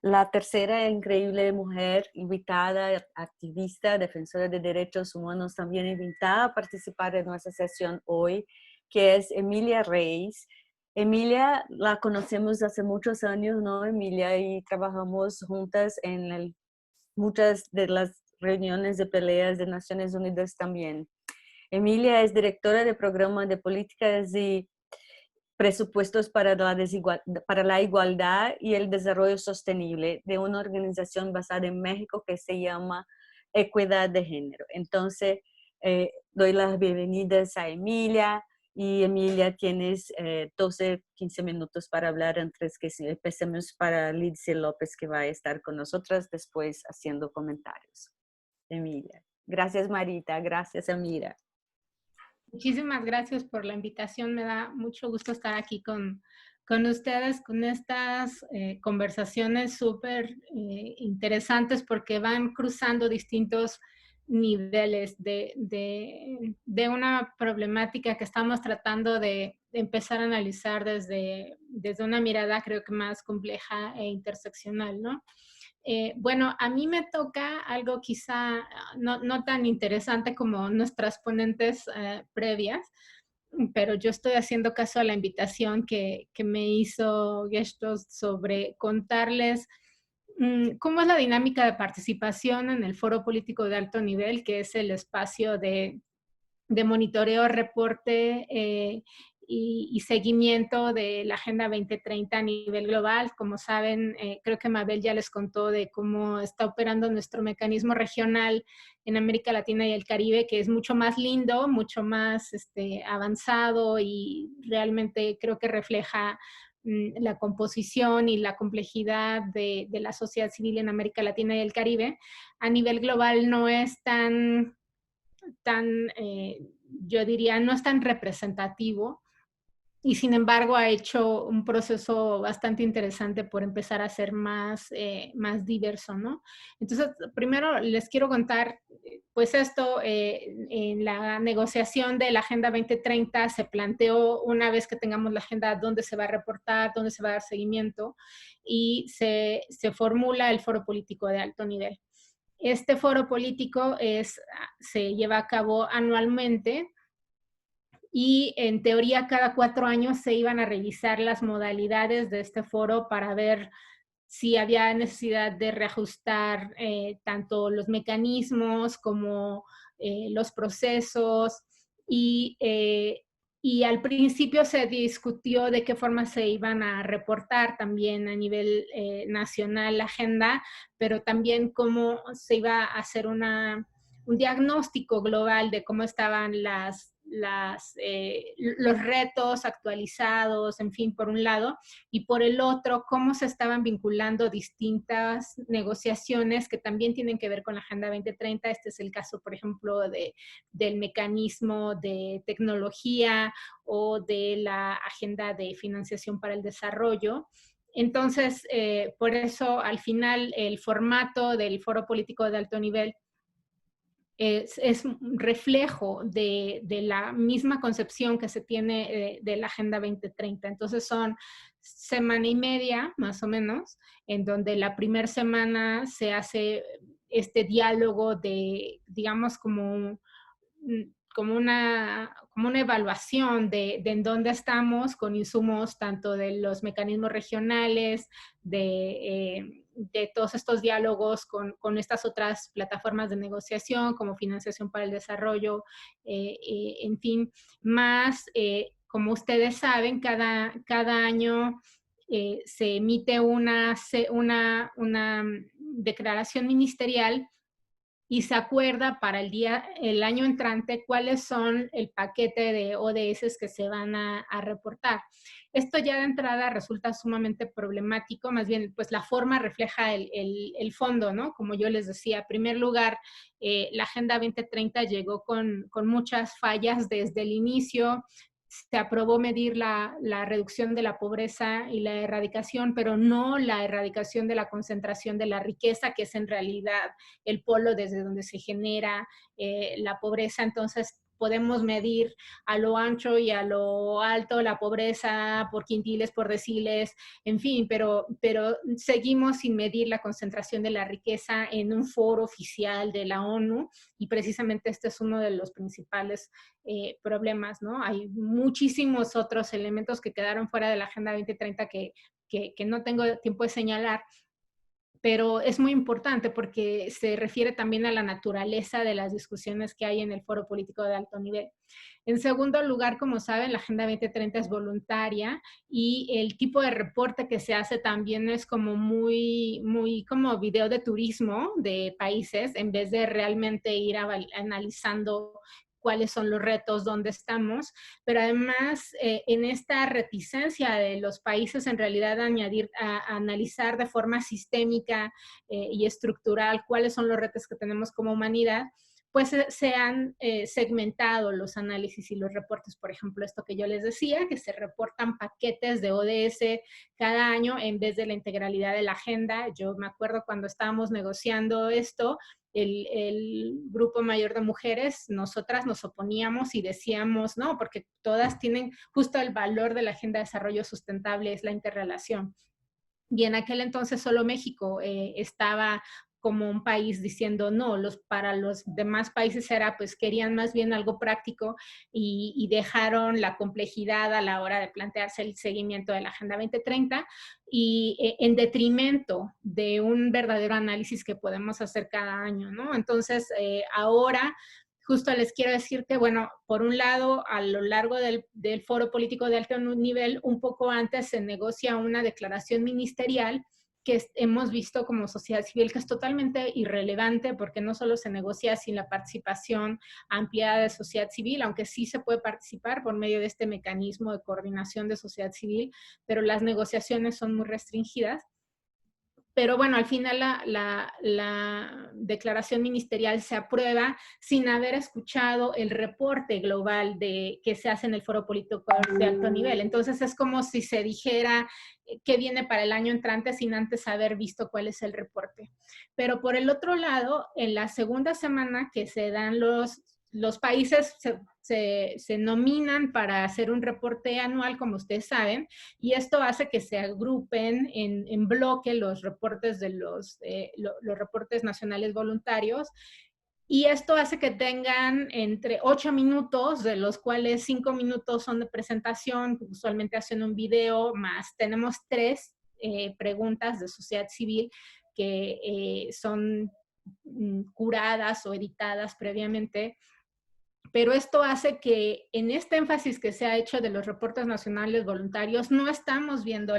la tercera increíble mujer invitada, activista, defensora de derechos humanos, también invitada a participar en nuestra sesión hoy, que es Emilia Reis. Emilia la conocemos hace muchos años, ¿no, Emilia? Y trabajamos juntas en muchas de las reuniones de peleas de Naciones Unidas también. Emilia es directora de programa de políticas y presupuestos para la igualdad y el desarrollo sostenible de una organización basada en México que se llama Equidad de Género. Entonces, doy las bienvenidas a Emilia, y Emilia, tienes 12, 15 minutos para hablar antes que empecemos para Lidsey López, que va a estar con nosotras después haciendo comentarios. Emilia. Gracias, Marita. Gracias, Amira. Muchísimas gracias por la invitación. Me da mucho gusto estar aquí con ustedes, con estas conversaciones súper interesantes porque van cruzando distintos niveles de una problemática que estamos tratando de empezar a analizar desde una mirada creo que más compleja e interseccional, ¿no? Bueno, a mí me toca algo quizá no tan interesante como nuestras ponentes previas, pero yo estoy haciendo caso a la invitación que me hizo Gestos sobre contarles cómo es la dinámica de participación en el Foro Político de Alto Nivel, que es el espacio de monitoreo, reporte y seguimiento de la Agenda 2030 a nivel global. Como saben, creo que Mabel ya les contó de cómo está operando nuestro mecanismo regional en América Latina y el Caribe, que es mucho más lindo, mucho más avanzado y realmente creo que refleja la composición y la complejidad de la sociedad civil en América Latina y el Caribe. A nivel global no es tan yo diría, no es tan representativo y sin embargo ha hecho un proceso bastante interesante por empezar a ser más diverso, ¿no? Entonces, primero les quiero contar, pues esto, en la negociación de la Agenda 2030 se planteó, una vez que tengamos la agenda, dónde se va a reportar, dónde se va a dar seguimiento, y se formula el Foro Político de Alto Nivel. Este foro político se lleva a cabo anualmente y en teoría cada 4 años se iban a revisar las modalidades de este foro para ver si había necesidad de reajustar tanto los mecanismos como los procesos y al principio se discutió de qué forma se iban a reportar también a nivel nacional la agenda, pero también cómo se iba a hacer un diagnóstico global de cómo estaban los retos actualizados, en fin, por un lado, y por el otro, cómo se estaban vinculando distintas negociaciones que también tienen que ver con la Agenda 2030. Este es el caso, por ejemplo, del mecanismo de tecnología o de la Agenda de Financiación para el Desarrollo. Entonces, por eso, al final, el formato del Foro Político de Alto Nivel es un reflejo de la misma concepción que se tiene de la Agenda 2030. Entonces son semana y media, más o menos, en donde la primera semana se hace este diálogo de, digamos, como una evaluación de en dónde estamos con insumos tanto de los mecanismos regionales, de todos estos diálogos con estas otras plataformas de negociación como Financiación para el Desarrollo, en fin, más, como ustedes saben, cada año se emite una declaración ministerial y se acuerda para el año entrante cuáles son el paquete de ODS que se van a reportar. Esto ya de entrada resulta sumamente problemático, más bien pues la forma refleja el fondo, ¿no? Como yo les decía, en primer lugar, la Agenda 2030 llegó con muchas fallas desde el inicio. Se aprobó medir la reducción de la pobreza y la erradicación, pero no la erradicación de la concentración de la riqueza, que es en realidad el polo desde donde se genera la pobreza. Entonces, podemos medir a lo ancho y a lo alto la pobreza por quintiles, por deciles, en fin, pero seguimos sin medir la concentración de la riqueza en un foro oficial de la ONU y precisamente este es uno de los principales problemas, ¿no? Hay muchísimos otros elementos que quedaron fuera de la Agenda 2030 que no tengo tiempo de señalar, pero es muy importante porque se refiere también a la naturaleza de las discusiones que hay en el Foro Político de Alto Nivel. En segundo lugar, como saben, la Agenda 2030 es voluntaria y el tipo de reporte que se hace también es como muy como video de turismo de países, en vez de realmente ir analizando cuáles son los retos, dónde estamos, pero además en esta reticencia de los países en realidad a analizar de forma sistémica y estructural cuáles son los retos que tenemos como humanidad, pues se han segmentado los análisis y los reportes. Por ejemplo, esto que yo les decía, que se reportan paquetes de ODS cada año en vez de la integralidad de la agenda. Yo me acuerdo cuando estábamos negociando esto, el grupo mayor de mujeres, nosotras nos oponíamos y decíamos, no, porque todas tienen justo el valor de la Agenda de Desarrollo Sustentable, es la interrelación. Y en aquel entonces solo México estaba como un país diciendo no, para los demás países era, pues querían más bien algo práctico y dejaron la complejidad a la hora de plantearse el seguimiento de la Agenda 2030 y en detrimento de un verdadero análisis que podemos hacer cada año, ¿no? Entonces, ahora justo les quiero decir que, bueno, por un lado, a lo largo del foro político de alto nivel, un poco antes se negocia una declaración ministerial que hemos visto como sociedad civil que es totalmente irrelevante porque no solo se negocia sin la participación ampliada de sociedad civil, aunque sí se puede participar por medio de este mecanismo de coordinación de sociedad civil, pero las negociaciones son muy restringidas. Pero bueno, al final la declaración ministerial se aprueba sin haber escuchado el reporte global que se hace en el foro político de alto nivel. Entonces es como si se dijera qué viene para el año entrante sin antes haber visto cuál es el reporte. Pero por el otro lado, en la segunda semana que se dan los países se nominan para hacer un reporte anual, como ustedes saben, y esto hace que se agrupen en bloque los reportes de los reportes nacionales voluntarios, y esto hace que tengan entre 8 minutos, de los cuales 5 minutos son de presentación, usualmente hacen un video, más tenemos 3 preguntas de sociedad civil que son curadas o editadas previamente. Pero esto hace que en este énfasis que se ha hecho de los reportes nacionales voluntarios, no estamos viendo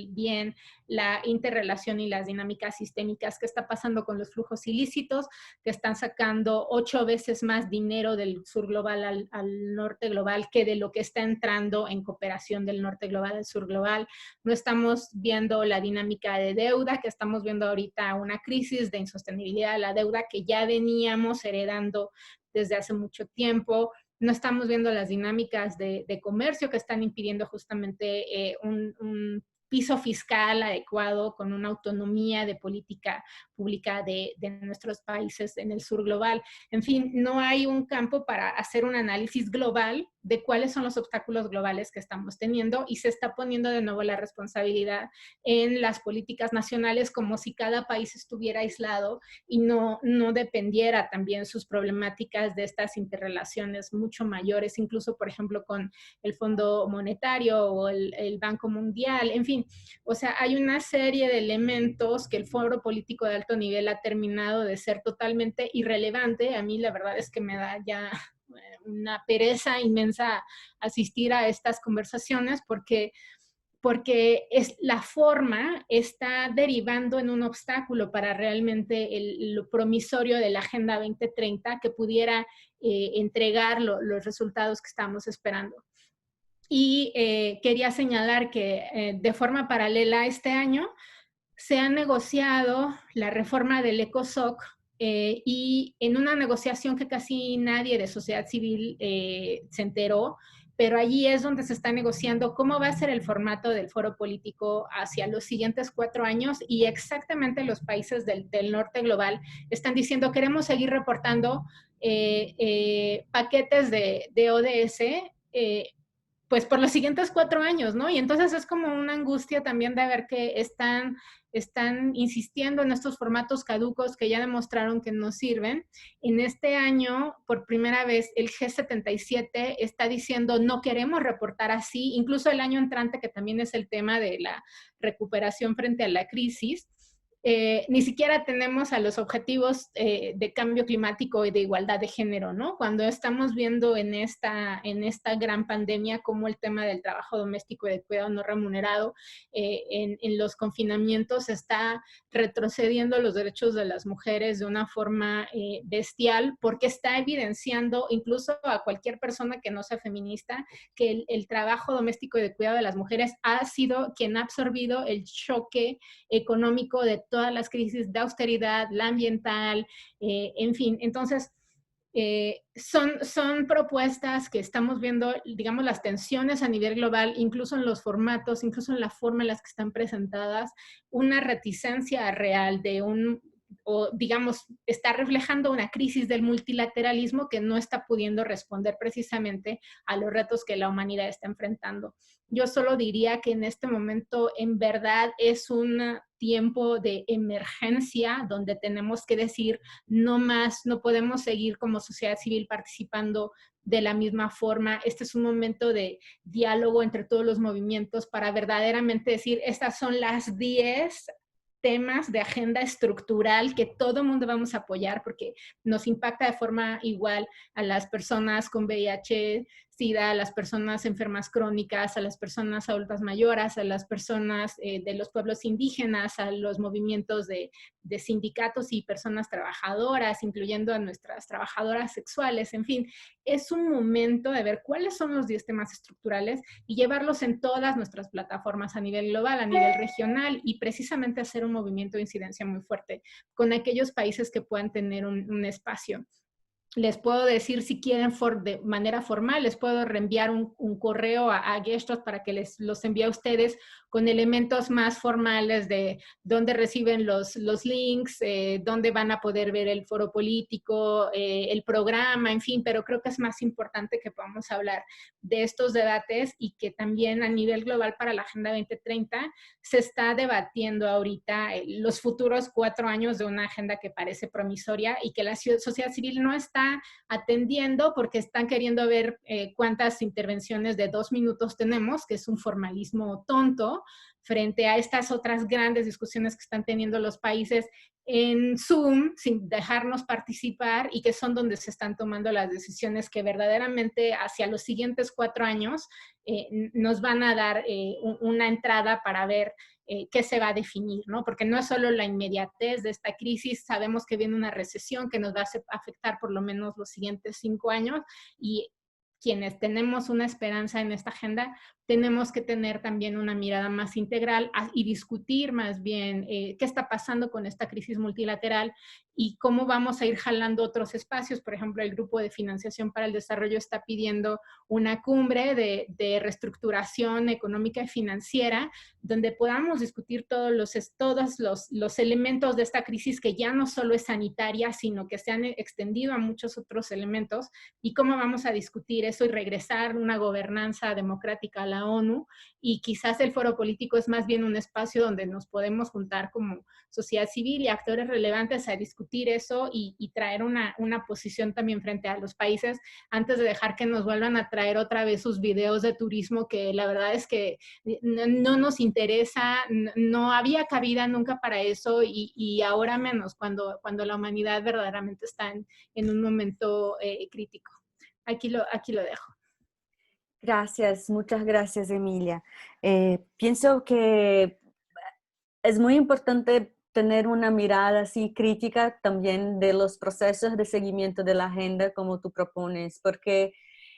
bien la interrelación y las dinámicas sistémicas que está pasando con los flujos ilícitos, que están sacando 8 veces más dinero del sur global al norte global que de lo que está entrando en cooperación del norte global al sur global. No estamos viendo la dinámica de deuda, que estamos viendo ahorita una crisis de insostenibilidad de la deuda que ya veníamos heredando desde hace mucho tiempo. No estamos viendo las dinámicas de comercio que están impidiendo justamente un piso fiscal adecuado con una autonomía de política pública de nuestros países en el sur global. En fin, no hay un campo para hacer un análisis global de cuáles son los obstáculos globales que estamos teniendo y se está poniendo de nuevo la responsabilidad en las políticas nacionales como si cada país estuviera aislado y no dependiera también sus problemáticas de estas interrelaciones mucho mayores, incluso por ejemplo con el Fondo Monetario o el Banco Mundial, en fin, o sea, hay una serie de elementos que el foro político de alto nivel ha terminado de ser totalmente irrelevante. A mí la verdad es que me da ya una pereza inmensa asistir a estas conversaciones porque la forma está derivando en un obstáculo para realmente lo promisorio de la Agenda 2030 que pudiera entregar los resultados que estamos esperando. Y quería señalar que de forma paralela este año se ha negociado la reforma del ECOSOC y en una negociación que casi nadie de sociedad civil se enteró, pero allí es donde se está negociando cómo va a ser el formato del foro político hacia los siguientes 4 años y exactamente los países del norte global están diciendo queremos seguir reportando paquetes de ODS pues por los siguientes 4 años, ¿no? Y entonces es como una angustia también de ver que están insistiendo en estos formatos caducos que ya demostraron que no sirven. En este año, por primera vez, el G77 está diciendo no queremos reportar así, incluso el año entrante, que también es el tema de la recuperación frente a la crisis. Ni siquiera tenemos a los objetivos de cambio climático y de igualdad de género, ¿no? Cuando estamos viendo en esta gran pandemia cómo el tema del trabajo doméstico y de cuidado no remunerado en los confinamientos está retrocediendo los derechos de las mujeres de una forma bestial, porque está evidenciando incluso a cualquier persona que no sea feminista que el trabajo doméstico y de cuidado de las mujeres ha sido quien ha absorbido el choque económico de todas las crisis de austeridad, la ambiental, en fin. Entonces, son propuestas que estamos viendo, digamos, las tensiones a nivel global, incluso en los formatos, incluso en la forma en las que están presentadas, una reticencia real o digamos, está reflejando una crisis del multilateralismo que no está pudiendo responder precisamente a los retos que la humanidad está enfrentando. Yo solo diría que en este momento, en verdad, es una tiempo de emergencia donde tenemos que decir no más, no podemos seguir como sociedad civil participando de la misma forma. Este es un momento de diálogo entre todos los movimientos para verdaderamente decir, estas son las 10 temas de agenda estructural que todo mundo vamos a apoyar porque nos impacta de forma igual a las personas con VIH, SIDA, a las personas enfermas crónicas, a las personas adultas mayores, a las personas de los pueblos indígenas, a los movimientos de sindicatos y personas trabajadoras, incluyendo a nuestras trabajadoras sexuales. En fin, es un momento de ver cuáles son los 10 temas estructurales y llevarlos en todas nuestras plataformas a nivel global, a nivel regional, y precisamente hacer un movimiento de incidencia muy fuerte con aquellos países que puedan tener un espacio. Les puedo decir, si quieren de manera formal, les puedo reenviar un correo a Gestos para que los envíe a ustedes con elementos más formales de dónde reciben los links, dónde van a poder ver el foro político, el programa, en fin, pero creo que es más importante que podamos hablar de estos debates y que también a nivel global para la Agenda 2030 se está debatiendo ahorita los futuros 4 años de una agenda que parece promisoria y que la sociedad civil no está atendiendo porque están queriendo ver cuántas intervenciones de 2 minutos tenemos, que es un formalismo tonto, frente a estas otras grandes discusiones que están teniendo los países en Zoom, sin dejarnos participar, y que son donde se están tomando las decisiones que verdaderamente hacia los siguientes 4 años nos van a dar una entrada para ver qué se va a definir, ¿no? Porque no es solo la inmediatez de esta crisis, sabemos que viene una recesión que nos va a afectar por lo menos los siguientes 5 años, y quienes tenemos una esperanza en esta agenda, tenemos que tener también una mirada más integral y discutir más bien qué está pasando con esta crisis multilateral y cómo vamos a ir jalando otros espacios. Por ejemplo, el Grupo de Financiación para el Desarrollo está pidiendo una cumbre de reestructuración económica y financiera donde podamos discutir todos los elementos de esta crisis que ya no solo es sanitaria, sino que se han extendido a muchos otros elementos, y cómo vamos a discutir eso y regresar una gobernanza democrática a la ONU. Y quizás el foro político es más bien un espacio donde nos podemos juntar como sociedad civil y actores relevantes a discutir eso y traer una posición también frente a los países antes de dejar que nos vuelvan a traer otra vez sus videos de turismo que la verdad es que no nos interesa, no había cabida nunca para eso y ahora menos cuando la humanidad verdaderamente está en un momento crítico. Aquí lo dejo. Gracias, muchas gracias, Emilia. Pienso que es muy importante tener una mirada así crítica también de los procesos de seguimiento de la agenda como tú propones, porque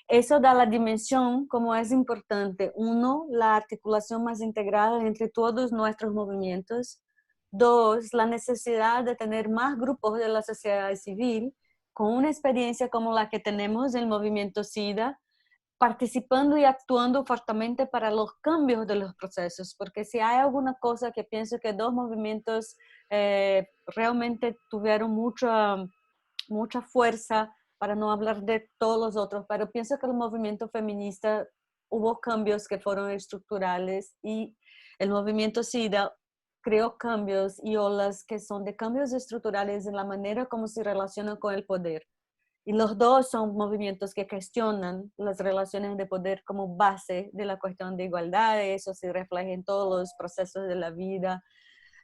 eso da la dimensión como es importante. 1, la articulación más integrada entre todos nuestros movimientos. 2, la necesidad de tener más grupos de la sociedad civil con una experiencia como la que tenemos en el movimiento SIDA, participando y actuando fuertemente para los cambios de los procesos, porque si hay alguna cosa que pienso que 2 movimientos realmente tuvieron mucha fuerza, para no hablar de todos los otros, pero pienso que el movimiento feminista hubo cambios que fueron estructurales y el movimiento SIDA creó cambios y olas que son de cambios estructurales en la manera como se relacionan con el poder. Y los dos son movimientos que cuestionan las relaciones de poder como base de la cuestión de igualdad. Eso se refleja en todos los procesos de la vida,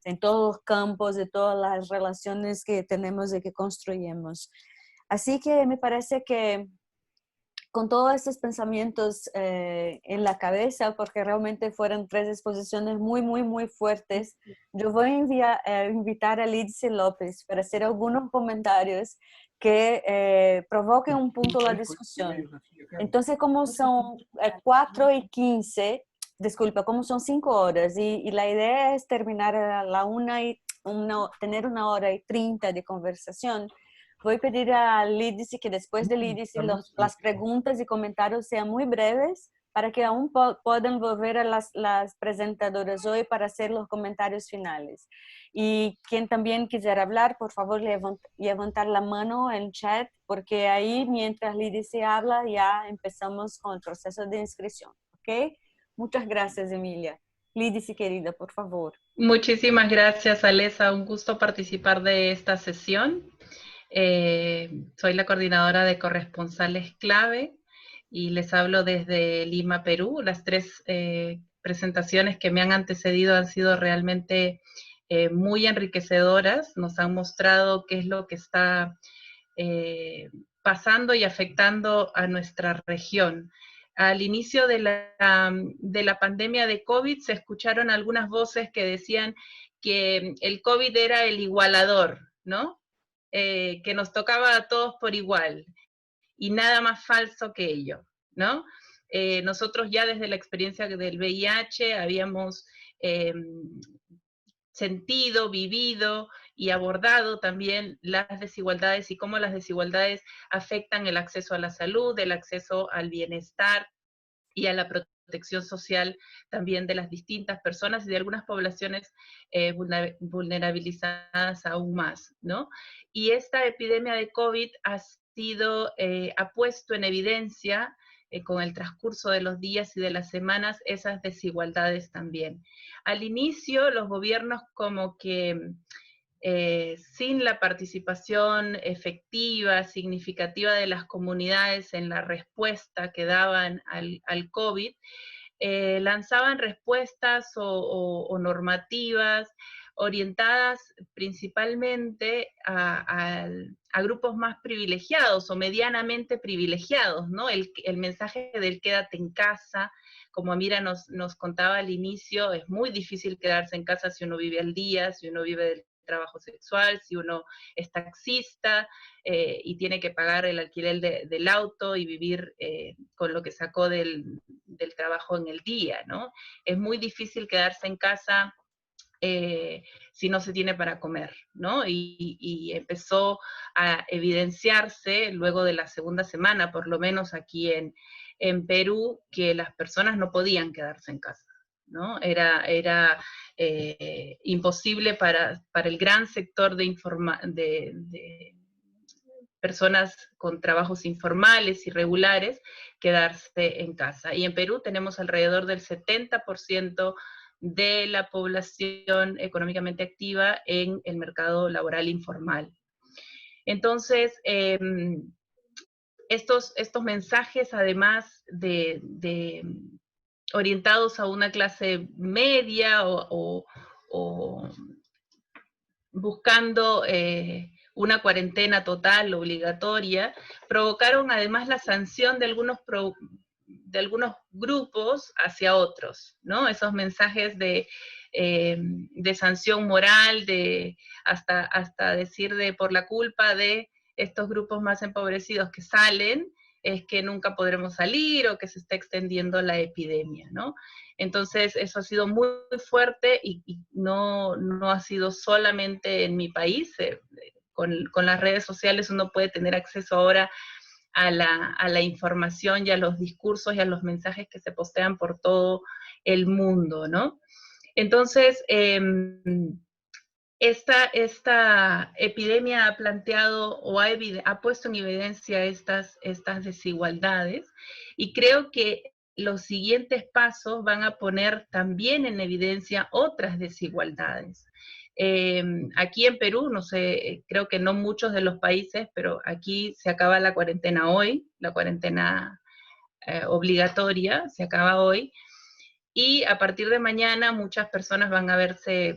en todos los campos, de todas las relaciones que tenemos y que construimos. Así que me parece que con todos estos pensamientos en la cabeza, porque realmente fueron 3 exposiciones muy fuertes, yo voy a invitar a Lidice López para hacer algunos comentarios que provoquen un punto la discusión. Entonces, como son 4:15, disculpa, como son 5 horas y la idea es terminar a la 1 tener 1:30 de conversación, voy a pedir a Lidice que después de Lidice las preguntas y comentarios sean muy breves para que aún puedan volver a las presentadoras hoy para hacer los comentarios finales. Y quien también quisiera hablar, por favor, levantar la mano en el chat, porque ahí mientras Lidice habla ya empezamos con el proceso de inscripción. ¿Ok? Muchas gracias, Emilia. Lidice, querida, por favor. Muchísimas gracias, Alesa. Un gusto participar de esta sesión. Soy la coordinadora de corresponsales clave y les hablo desde Lima, Perú. Las tres presentaciones que me han antecedido han sido realmente muy enriquecedoras. Nos han mostrado qué es lo que está pasando y afectando a nuestra región. Al inicio de la pandemia de COVID se escucharon algunas voces que decían que el COVID era el igualador, ¿no? Que nos tocaba a todos por igual, y nada más falso que ello, ¿no? Nosotros ya desde la experiencia del VIH habíamos sentido, vivido y abordado también las desigualdades y cómo las desigualdades afectan el acceso a la salud, el acceso al bienestar y a la protección social también de las distintas personas y de algunas poblaciones vulnerabilizadas aún más, ¿no? Y esta epidemia de COVID ha puesto en evidencia con el transcurso de los días y de las semanas esas desigualdades también. Al inicio los gobiernos como que sin la participación efectiva, significativa de las comunidades en la respuesta que daban al COVID, lanzaban respuestas o normativas orientadas principalmente a grupos más privilegiados o medianamente privilegiados, ¿no? El mensaje del quédate en casa, como Amira nos contaba al inicio, es muy difícil quedarse en casa si uno vive al día, si uno vive del trabajo sexual, si uno es taxista y tiene que pagar el alquiler del auto y vivir con lo que sacó del trabajo en el día, ¿no? Es muy difícil quedarse en casa si no se tiene para comer, ¿no? Y empezó a evidenciarse luego de la segunda semana, por lo menos aquí en Perú, que las personas no podían quedarse en casa, ¿no? Era imposible para el gran sector de personas con trabajos informales, irregulares, quedarse en casa. Y en Perú tenemos alrededor del 70% de la población económicamente activa en el mercado laboral informal. Entonces, estos mensajes, además de orientados a una clase media o buscando una cuarentena total, obligatoria, provocaron además la sanción de algunos grupos hacia otros, ¿no? Esos mensajes de sanción moral, hasta decir por la culpa de estos grupos más empobrecidos que salen, es que nunca podremos salir o que se está extendiendo la epidemia, ¿no? Entonces eso ha sido muy fuerte y no ha sido solamente en mi país. Con las redes sociales uno puede tener acceso ahora a la información y a los discursos y a los mensajes que se postean por todo el mundo, ¿no? Entonces, esta epidemia ha planteado o ha puesto en evidencia estas desigualdades, y creo que los siguientes pasos van a poner también en evidencia otras desigualdades. Aquí en Perú, no sé, creo que no muchos de los países, pero aquí se acaba la cuarentena hoy, la cuarentena obligatoria se acaba hoy, y a partir de mañana muchas personas van a verse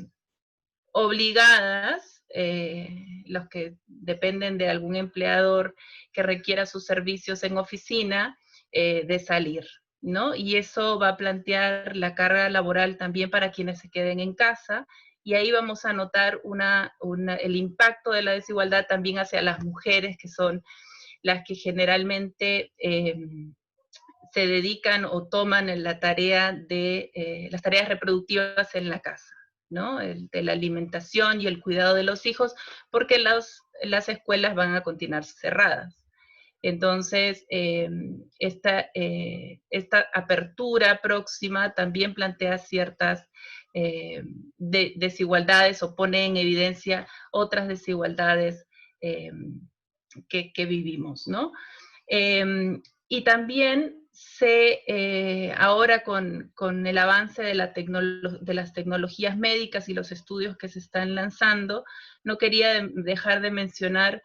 obligadas, los que dependen de algún empleador que requiera sus servicios en oficina, de salir, ¿no? Y eso va a plantear la carga laboral también para quienes se queden en casa, y ahí vamos a notar el impacto de la desigualdad también hacia las mujeres, que son las que generalmente se dedican o toman en la tarea de las tareas reproductivas en la casa, ¿no? De la alimentación y el cuidado de los hijos, porque las escuelas van a continuar cerradas. Entonces, esta apertura próxima también plantea ciertas desigualdades o pone en evidencia otras desigualdades que vivimos, ¿no? Y también ahora con el avance de las tecnologías médicas y los estudios que se están lanzando, no quería dejar de mencionar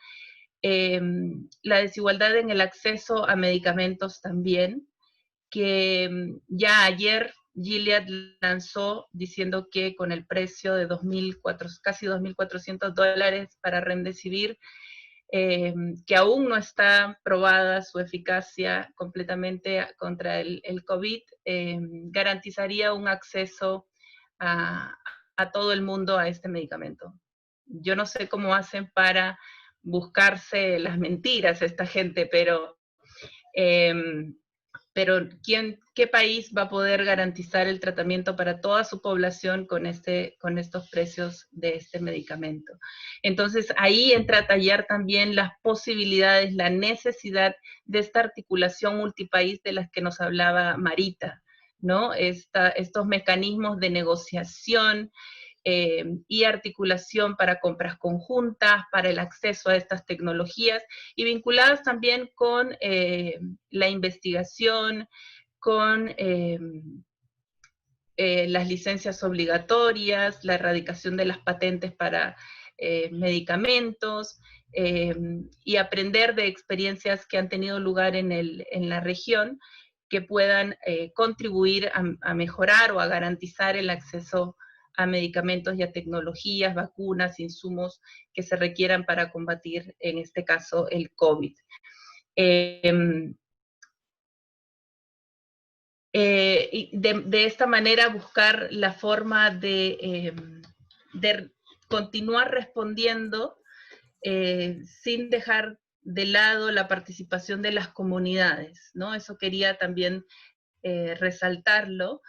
la desigualdad en el acceso a medicamentos también, que ya ayer Gilead lanzó diciendo que con el precio de casi $2.400 para Remdesivir, que aún no está probada su eficacia completamente contra el COVID, garantizaría un acceso a todo el mundo a este medicamento. Yo no sé cómo hacen para buscarse las mentiras esta gente, pero ¿qué país va a poder garantizar el tratamiento para toda su población con estos precios de este medicamento? Entonces, ahí entra a tallar también las posibilidades, la necesidad de esta articulación multipaís de las que nos hablaba Marita, ¿no? Estos mecanismos de negociación y articulación para compras conjuntas, para el acceso a estas tecnologías, y vinculadas también con la investigación, con las licencias obligatorias, la erradicación de las patentes para medicamentos, y aprender de experiencias que han tenido lugar en la región, que puedan contribuir a mejorar o a garantizar el acceso a medicamentos y a tecnologías, vacunas, insumos que se requieran para combatir, en este caso, el COVID. Y de esta manera buscar la forma de continuar respondiendo sin dejar de lado la participación de las comunidades, ¿no? Eso quería también resaltarlo.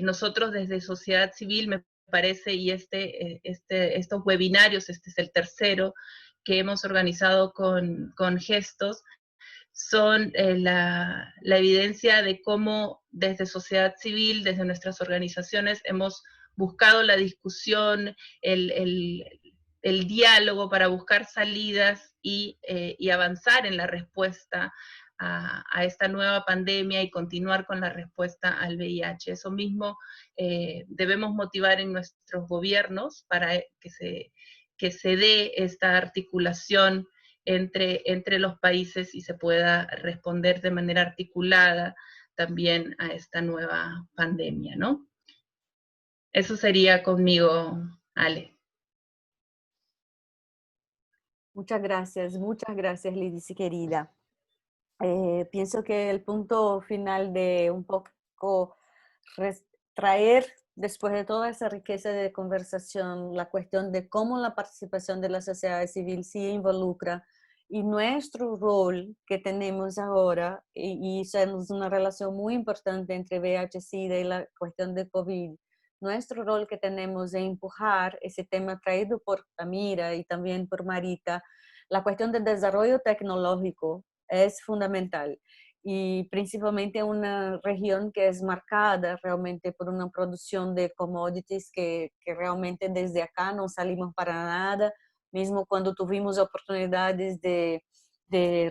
Nosotros desde sociedad civil, me parece, y estos webinarios, este es el tercero que hemos organizado con Gestos, son la evidencia de cómo desde sociedad civil, desde nuestras organizaciones, hemos buscado la discusión, el diálogo para buscar salidas y avanzar en la respuesta a esta nueva pandemia y continuar con la respuesta al VIH. Eso mismo debemos motivar en nuestros gobiernos para que se dé esta articulación entre los países y se pueda responder de manera articulada también a esta nueva pandemia, ¿no? Eso sería conmigo, Ale. Muchas gracias, Lidicy querida. Pienso que el punto final de un poco traer, después de toda esa riqueza de conversación, la cuestión de cómo la participación de la sociedad civil sí involucra, y nuestro rol que tenemos ahora, y es una relación muy importante entre VIH-Sida y la cuestión de COVID, nuestro rol que tenemos de empujar ese tema traído por Amira y también por Marita, la cuestión del desarrollo tecnológico es fundamental, y principalmente en una región que es marcada realmente por una producción de commodities que realmente desde acá no salimos para nada, mismo cuando tuvimos oportunidades de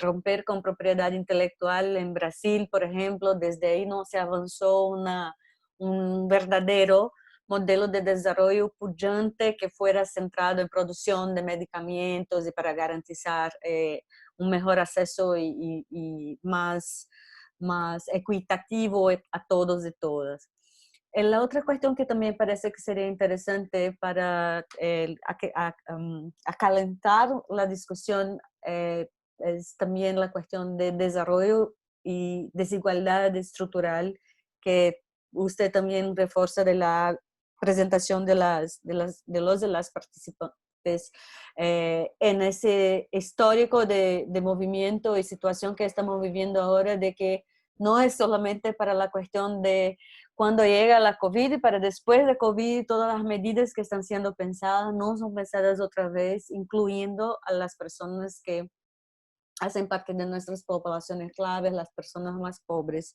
romper con propiedad intelectual en Brasil, por ejemplo, desde ahí no se avanzó un verdadero modelo de desarrollo pujante que fuera centrado en producción de medicamentos y para garantizar un mejor acceso y más equitativo a todos y todas. La otra cuestión que también parece que sería interesante para acalentar la discusión es también la cuestión de desarrollo y desigualdad estructural, que usted también refuerza de la presentación de las participantes en ese histórico de movimiento y situación que estamos viviendo ahora, de que no es solamente para la cuestión de cuando llega la COVID y para después de COVID, todas las medidas que están siendo pensadas no son pensadas otra vez, incluyendo a las personas que hacen parte de nuestras poblaciones claves, las personas más pobres.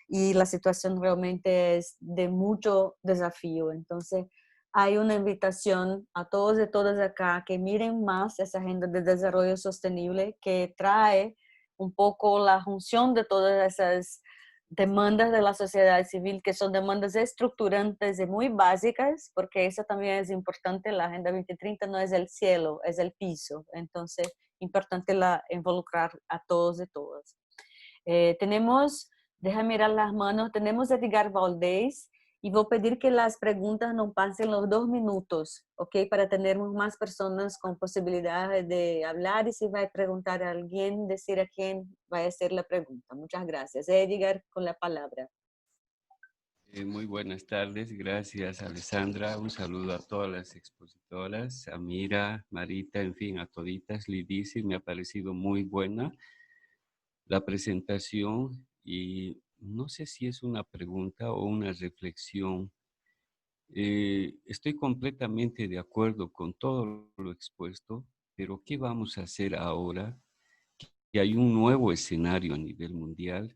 Y la situación realmente es de mucho desafío. Entonces, hay una invitación a todos y todas acá que miren más esa agenda de desarrollo sostenible que trae un poco la junción de todas esas demandas de la sociedad civil, que son demandas estructurantes y muy básicas, porque eso también es importante. La Agenda 2030 no es el cielo, es el piso. Entonces, importante involucrar a todos y todas. Déjame mirar las manos, tenemos a Edgar Valdés, y voy a pedir que las preguntas no pasen los 2 minutos, ¿ok? Para tener más personas con posibilidad de hablar, y si va a preguntar a alguien, decir a quién va a hacer la pregunta. Muchas gracias. Edgar, con la palabra. Muy buenas tardes, gracias Alessandra. Un saludo a todas las expositoras, a Mira, Marita, en fin, a toditas. Lidice, me ha parecido muy buena la presentación y no sé si es una pregunta o una reflexión. Estoy completamente de acuerdo con todo lo expuesto, pero ¿qué vamos a hacer ahora que hay un nuevo escenario a nivel mundial?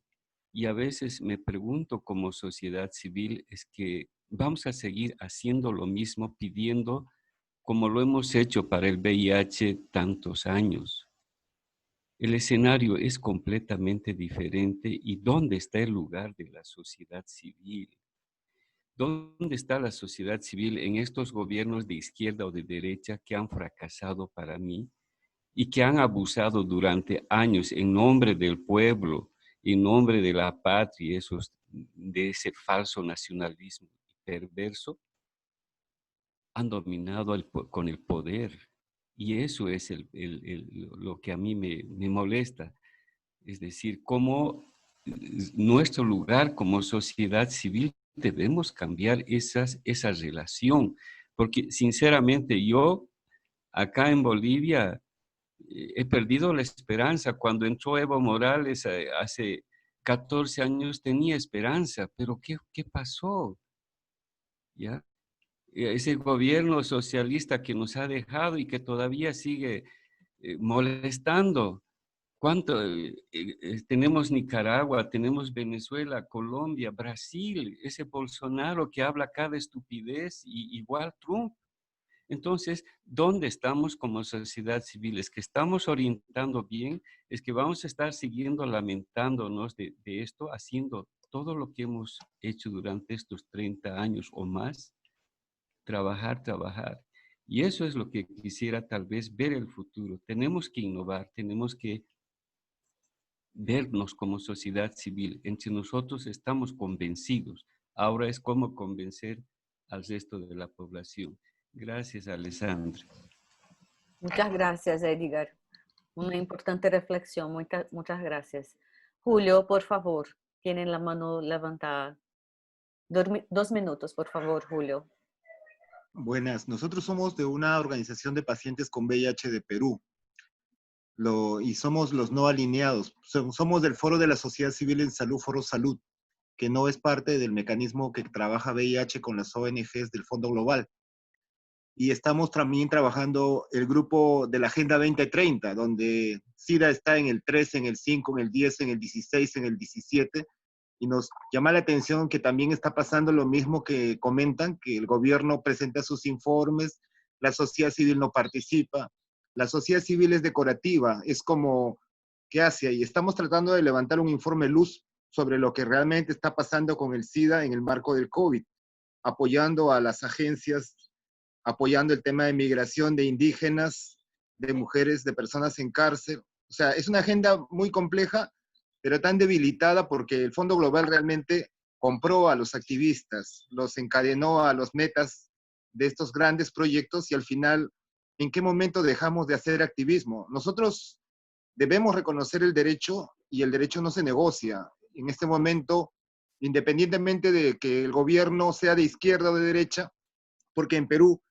Y a veces me pregunto como sociedad civil, es que vamos a seguir haciendo lo mismo, pidiendo como lo hemos hecho para el VIH tantos años. El escenario es completamente diferente. ¿Y dónde está el lugar de la sociedad civil? ¿Dónde está la sociedad civil en estos gobiernos de izquierda o de derecha que han fracasado para mí y que han abusado durante años en nombre del pueblo, en nombre de la patria, de ese falso nacionalismo perverso? Han dominado con el poder. Y eso es lo que a mí me molesta. Es decir, cómo nuestro lugar como sociedad civil debemos cambiar esa relación. Porque sinceramente yo, acá en Bolivia, he perdido la esperanza. Cuando entró Evo Morales hace 14 años tenía esperanza, pero ¿qué pasó? ¿Ya? Ese gobierno socialista que nos ha dejado y que todavía sigue molestando. Tenemos Nicaragua, tenemos Venezuela, Colombia, Brasil, ese Bolsonaro que habla cada estupidez, y igual Trump. Entonces, ¿dónde estamos como sociedad civil? ¿Es que estamos orientando bien? ¿Es que vamos a estar siguiendo lamentándonos de esto, haciendo todo lo que hemos hecho durante estos 30 años o más? Trabajar. Y eso es lo que quisiera tal vez ver el futuro. Tenemos que innovar, tenemos que vernos como sociedad civil. Entre nosotros estamos convencidos. Ahora es cómo convencer al resto de la población. Gracias, Alessandra. Muchas gracias, Edgar. Una importante reflexión. Muchas gracias. Julio, por favor, tienen la mano levantada. 2 minutos, por favor, Julio. Buenas. Nosotros somos de una organización de pacientes con VIH de Perú. Y somos los no alineados. Somos del Foro de la Sociedad Civil en Salud, Foro Salud, que no es parte del mecanismo que trabaja VIH con las ONGs del Fondo Global. Y estamos también trabajando el grupo de la Agenda 2030, donde SIDA está en el 13, en el 5, en el 10, en el 16, en el 17, y nos llama la atención que también está pasando lo mismo que comentan, que el gobierno presenta sus informes, la sociedad civil no participa, la sociedad civil es decorativa, es como, ¿qué hace ahí? Estamos tratando de levantar un informe luz sobre lo que realmente está pasando con el SIDA en el marco del COVID, apoyando a las agencias, apoyando el tema de migración de indígenas, de mujeres, de personas en cárcel. O sea, es una agenda muy compleja, pero tan debilitada porque el Fondo Global realmente compró a los activistas, los encadenó a los metas de estos grandes proyectos, y al final, ¿en qué momento dejamos de hacer activismo? Nosotros debemos reconocer el derecho, y el derecho no se negocia. En este momento, independientemente de que el gobierno sea de izquierda o de derecha, porque en Perú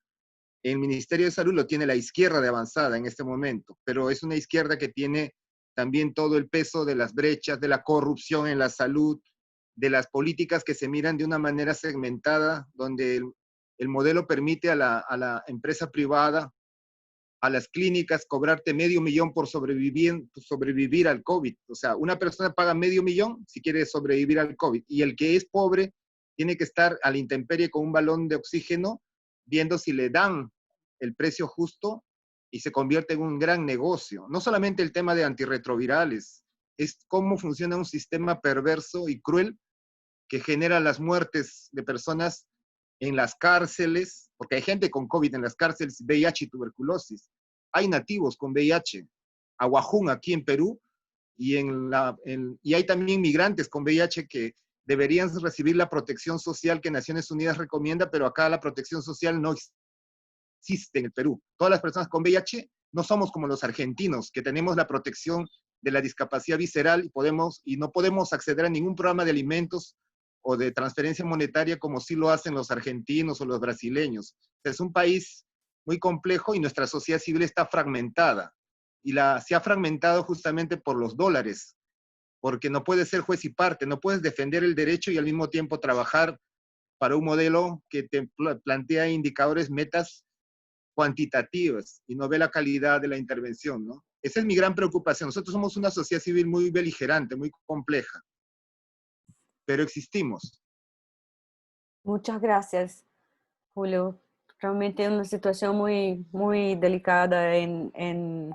el Ministerio de Salud lo tiene la izquierda de avanzada en este momento, pero es una izquierda que tiene también todo el peso de las brechas, de la corrupción en la salud, de las políticas que se miran de una manera segmentada, donde el modelo permite a la empresa privada, a las clínicas, cobrarte $500,000 por sobrevivir al COVID. O sea, una persona paga $500,000 si quiere sobrevivir al COVID, y el que es pobre tiene que estar a la intemperie con un balón de oxígeno, viendo si le dan el precio justo, y se convierte en un gran negocio. No solamente el tema de antirretrovirales, es cómo funciona un sistema perverso y cruel que genera las muertes de personas en las cárceles, porque hay gente con COVID en las cárceles, VIH y tuberculosis. Hay nativos con VIH, Aguajún aquí en Perú, y hay también migrantes con VIH que deberían recibir la protección social que Naciones Unidas recomienda, pero acá la protección social no existe en el Perú. Todas las personas con VIH no somos como los argentinos, que tenemos la protección de la discapacidad visceral y no podemos acceder a ningún programa de alimentos o de transferencia monetaria como sí lo hacen los argentinos o los brasileños. Es un país muy complejo y nuestra sociedad civil está fragmentada. Y se ha fragmentado justamente por los dólares, porque no puedes ser juez y parte, no puedes defender el derecho y al mismo tiempo trabajar para un modelo que te plantea indicadores, metas cuantitativas y no ve la calidad de la intervención, ¿no? Esa es mi gran preocupación. Nosotros somos una sociedad civil muy beligerante, muy compleja, pero existimos. Muchas gracias, Julio. Realmente es una situación muy, muy delicada en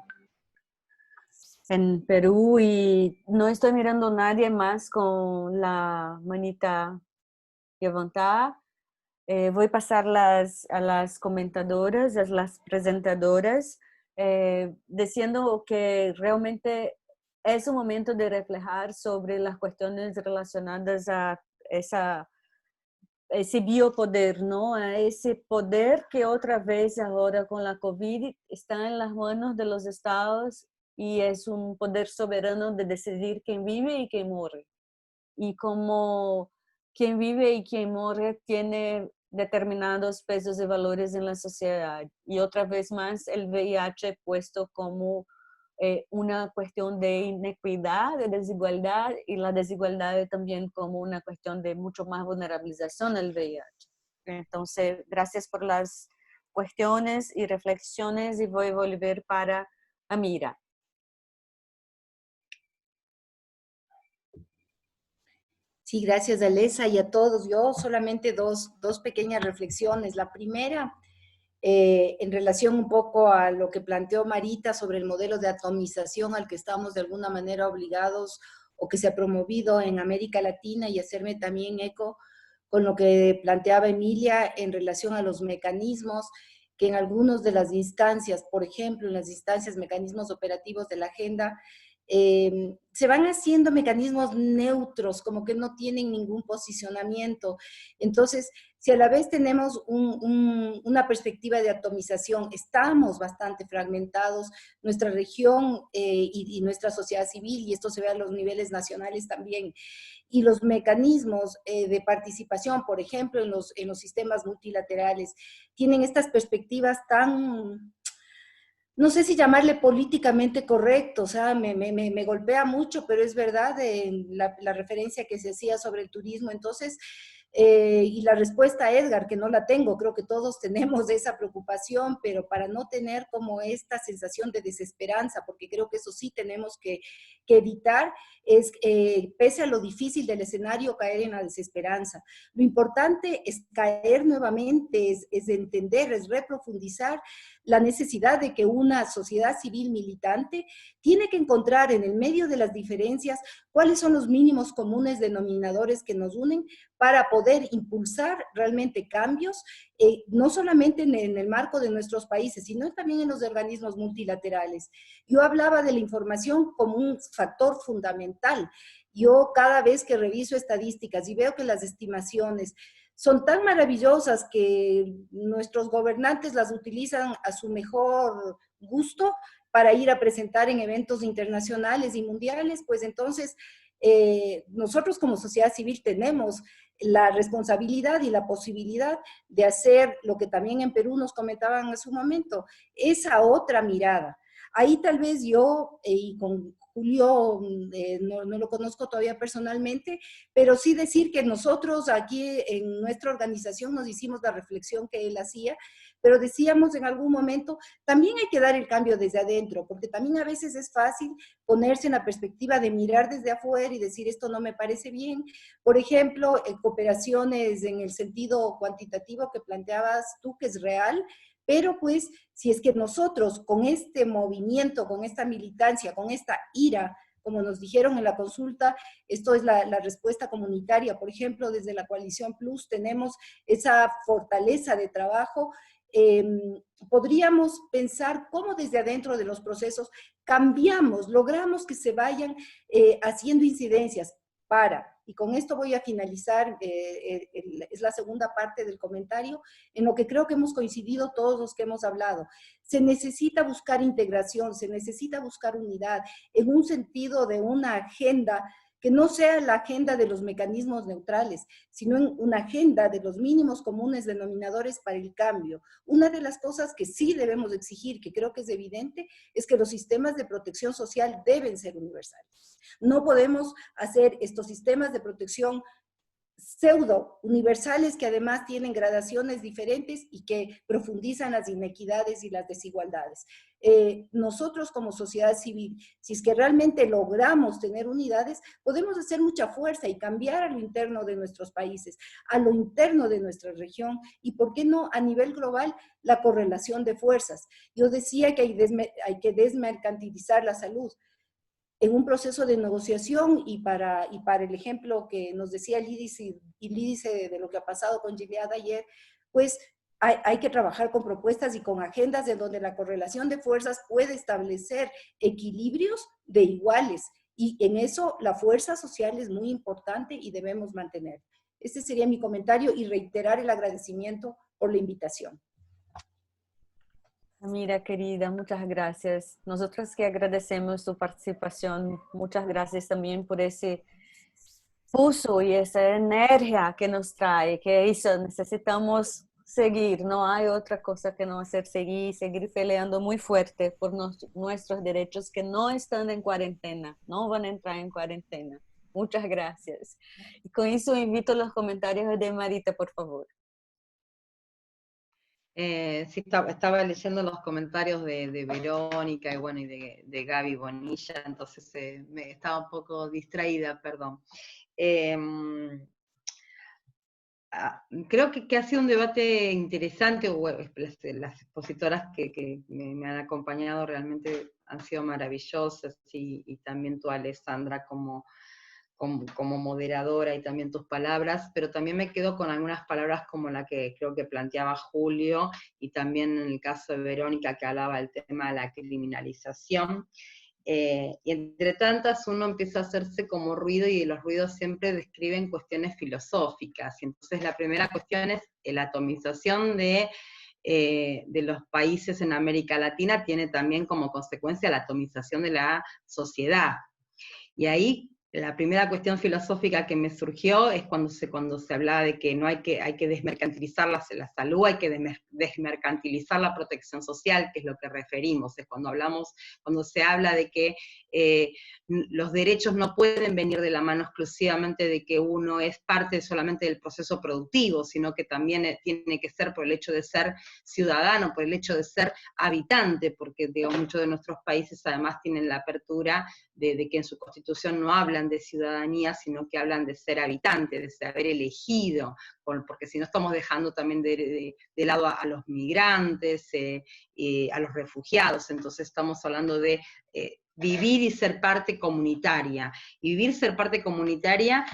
Perú y no estoy mirando a nadie más con la manita levantada. Voy a pasar a las comentadoras, a las presentadoras, diciendo que realmente es un momento de reflejar sobre las cuestiones relacionadas a ese biopoder, ¿no? A ese poder que otra vez ahora con la COVID está en las manos de los estados y es un poder soberano de decidir quién vive y quién muere. Y como quien vive y quien muere tiene determinados pesos y valores en la sociedad. Y otra vez más el VIH puesto como una cuestión de inequidad, de desigualdad, y la desigualdad también como una cuestión de mucho más vulnerabilización del VIH. Entonces, gracias por las cuestiones y reflexiones y voy a volver para Amira. Sí, gracias Alesa y a todos. Yo solamente dos pequeñas reflexiones. La primera, en relación un poco a lo que planteó Marita sobre el modelo de atomización al que estamos de alguna manera obligados o que se ha promovido en América Latina, y hacerme también eco con lo que planteaba Emilia en relación a los mecanismos que en algunas de las instancias, por ejemplo, en las instancias, mecanismos operativos de la agenda, se van haciendo mecanismos neutros, como que no tienen ningún posicionamiento. Entonces, si a la vez tenemos una perspectiva de atomización, estamos bastante fragmentados, nuestra región y nuestra sociedad civil, y esto se ve a los niveles nacionales también, y los mecanismos de participación, por ejemplo, en los sistemas multilaterales, tienen estas perspectivas tan, no sé si llamarle políticamente correcto, o sea, me golpea mucho, pero es verdad la referencia que se hacía sobre el turismo. Entonces, y la respuesta a Edgar, que no la tengo, creo que todos tenemos esa preocupación, pero para no tener como esta sensación de desesperanza, porque creo que eso sí tenemos que evitar, es pese a lo difícil del escenario, caer en la desesperanza. Lo importante es caer nuevamente, es entender, es reprofundizar la necesidad de que una sociedad civil militante tiene que encontrar en el medio de las diferencias cuáles son los mínimos comunes denominadores que nos unen para poder impulsar realmente cambios, no solamente en el marco de nuestros países, sino también en los organismos multilaterales. Yo hablaba de la información como un factor fundamental. Yo cada vez que reviso estadísticas y veo que las estimaciones son tan maravillosas que nuestros gobernantes las utilizan a su mejor gusto para ir a presentar en eventos internacionales y mundiales, pues entonces nosotros como sociedad civil tenemos la responsabilidad y la posibilidad de hacer lo que también en Perú nos comentaban en su momento, esa otra mirada. Ahí tal vez yo, y con Julio no lo conozco todavía personalmente, pero sí decir que nosotros aquí en nuestra organización nos hicimos la reflexión que él hacía, pero decíamos en algún momento, también hay que dar el cambio desde adentro, porque también a veces es fácil ponerse en la perspectiva de mirar desde afuera y decir esto no me parece bien. Por ejemplo, cooperaciones en el sentido cuantitativo que planteabas tú, que es real, pero pues si es que nosotros con este movimiento, con esta militancia, con esta ira como nos dijeron en la consulta, esto es la respuesta comunitaria. Por ejemplo, desde la Coalición Plus tenemos esa fortaleza de trabajo. Podríamos pensar cómo desde adentro de los procesos cambiamos, logramos que se vayan haciendo incidencias y con esto voy a finalizar, es la segunda parte del comentario, en lo que creo que hemos coincidido todos los que hemos hablado. Se necesita buscar integración, se necesita buscar unidad, en un sentido de una agenda que no sea la agenda de los mecanismos neutrales, sino en una agenda de los mínimos comunes denominadores para el cambio. Una de las cosas que sí debemos exigir, que creo que es evidente, es que los sistemas de protección social deben ser universales. No podemos hacer estos sistemas de protección pseudo universales que además tienen gradaciones diferentes y que profundizan las inequidades y las desigualdades. Nosotros como sociedad civil, si es que realmente logramos tener unidades, podemos hacer mucha fuerza y cambiar a lo interno de nuestros países, a lo interno de nuestra región y, ¿por qué no, a nivel global, la correlación de fuerzas? Yo decía que hay que desmercantilizar la salud. En un proceso de negociación y para el ejemplo que nos decía Lídice de lo que ha pasado con Gilead ayer, pues hay que trabajar con propuestas y con agendas en donde la correlación de fuerzas puede establecer equilibrios de iguales y en eso la fuerza social es muy importante y debemos mantener. Este sería mi comentario y reiterar el agradecimiento por la invitación. Mira, querida, muchas gracias. Nosotros que agradecemos tu participación. Muchas gracias también por ese pulso y esa energía que nos trae, que eso necesitamos seguir. No hay otra cosa que no hacer, seguir peleando muy fuerte por nuestros derechos que no están en cuarentena, no van a entrar en cuarentena. Muchas gracias. Y con eso invito los comentarios de Marita, por favor. Sí, estaba leyendo los comentarios de Verónica y bueno, y de Gaby Bonilla, entonces me estaba un poco distraída, perdón. Creo que ha sido un debate interesante, las expositoras que me han acompañado realmente han sido maravillosas, y también tú, Alessandra, como moderadora, y también tus palabras, pero también me quedo con algunas palabras como la que creo que planteaba Julio, y también en el caso de Verónica, que hablaba del tema de la criminalización, y entre tantas uno empieza a hacerse como ruido, y los ruidos siempre describen cuestiones filosóficas, y entonces la primera cuestión es la atomización de los países en América Latina, tiene también como consecuencia la atomización de la sociedad, y ahí la primera cuestión filosófica que me surgió es cuando se hablaba de que no hay que desmercantilizar la salud, hay que desmercantilizar la protección social, que es lo que referimos, es cuando se habla de que los derechos no pueden venir de la mano exclusivamente de que uno es parte solamente del proceso productivo, sino que también tiene que ser por el hecho de ser ciudadano, por el hecho de ser habitante, porque muchos de nuestros países además tienen la apertura de que en su constitución no hablan de ciudadanía, sino que hablan de ser habitante, de haber elegido, porque si no estamos dejando también de lado a los migrantes, a los refugiados, entonces estamos hablando de vivir y ser parte comunitaria. Y vivir, ser parte comunitaria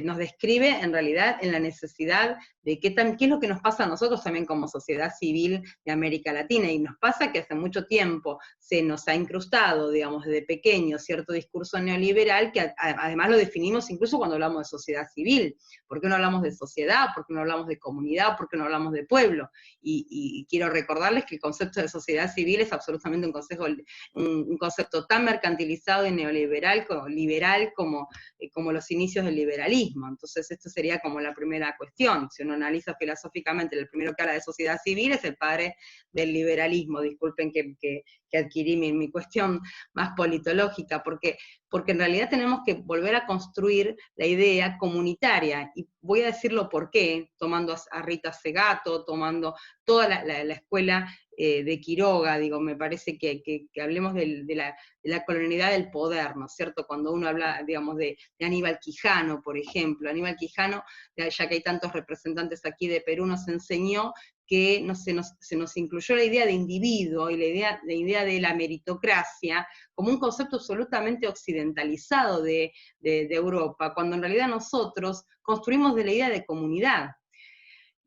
nos describe en realidad en la necesidad de qué es lo que nos pasa a nosotros también como sociedad civil de América Latina, y nos pasa que hace mucho tiempo se nos ha incrustado, digamos, desde pequeño, cierto discurso neoliberal, que además lo definimos incluso cuando hablamos de sociedad civil. ¿Por qué no hablamos de sociedad? ¿Por qué no hablamos de comunidad? ¿Por qué no hablamos de pueblo? Y quiero recordarles que el concepto de sociedad civil es absolutamente un concepto tan mercantilizado y neoliberal, como los inicios del liberalismo. Entonces esto sería como la primera cuestión. Si uno analiza filosóficamente, el primero que habla de sociedad civil es el padre del liberalismo. Disculpen que adquirí mi cuestión más politológica, porque en realidad tenemos que volver a construir la idea comunitaria, y voy a decirlo por qué, tomando a Rita Segato, tomando toda la escuela de Quiroga, digo, me parece que hablemos de la colonialidad del poder, ¿no es cierto? Cuando uno habla, digamos, de Aníbal Quijano, por ejemplo, Aníbal Quijano, ya que hay tantos representantes aquí de Perú, nos enseñó que se nos incluyó la idea de individuo y la idea de la meritocracia como un concepto absolutamente occidentalizado de Europa, cuando en realidad nosotros construimos de la idea de comunidad.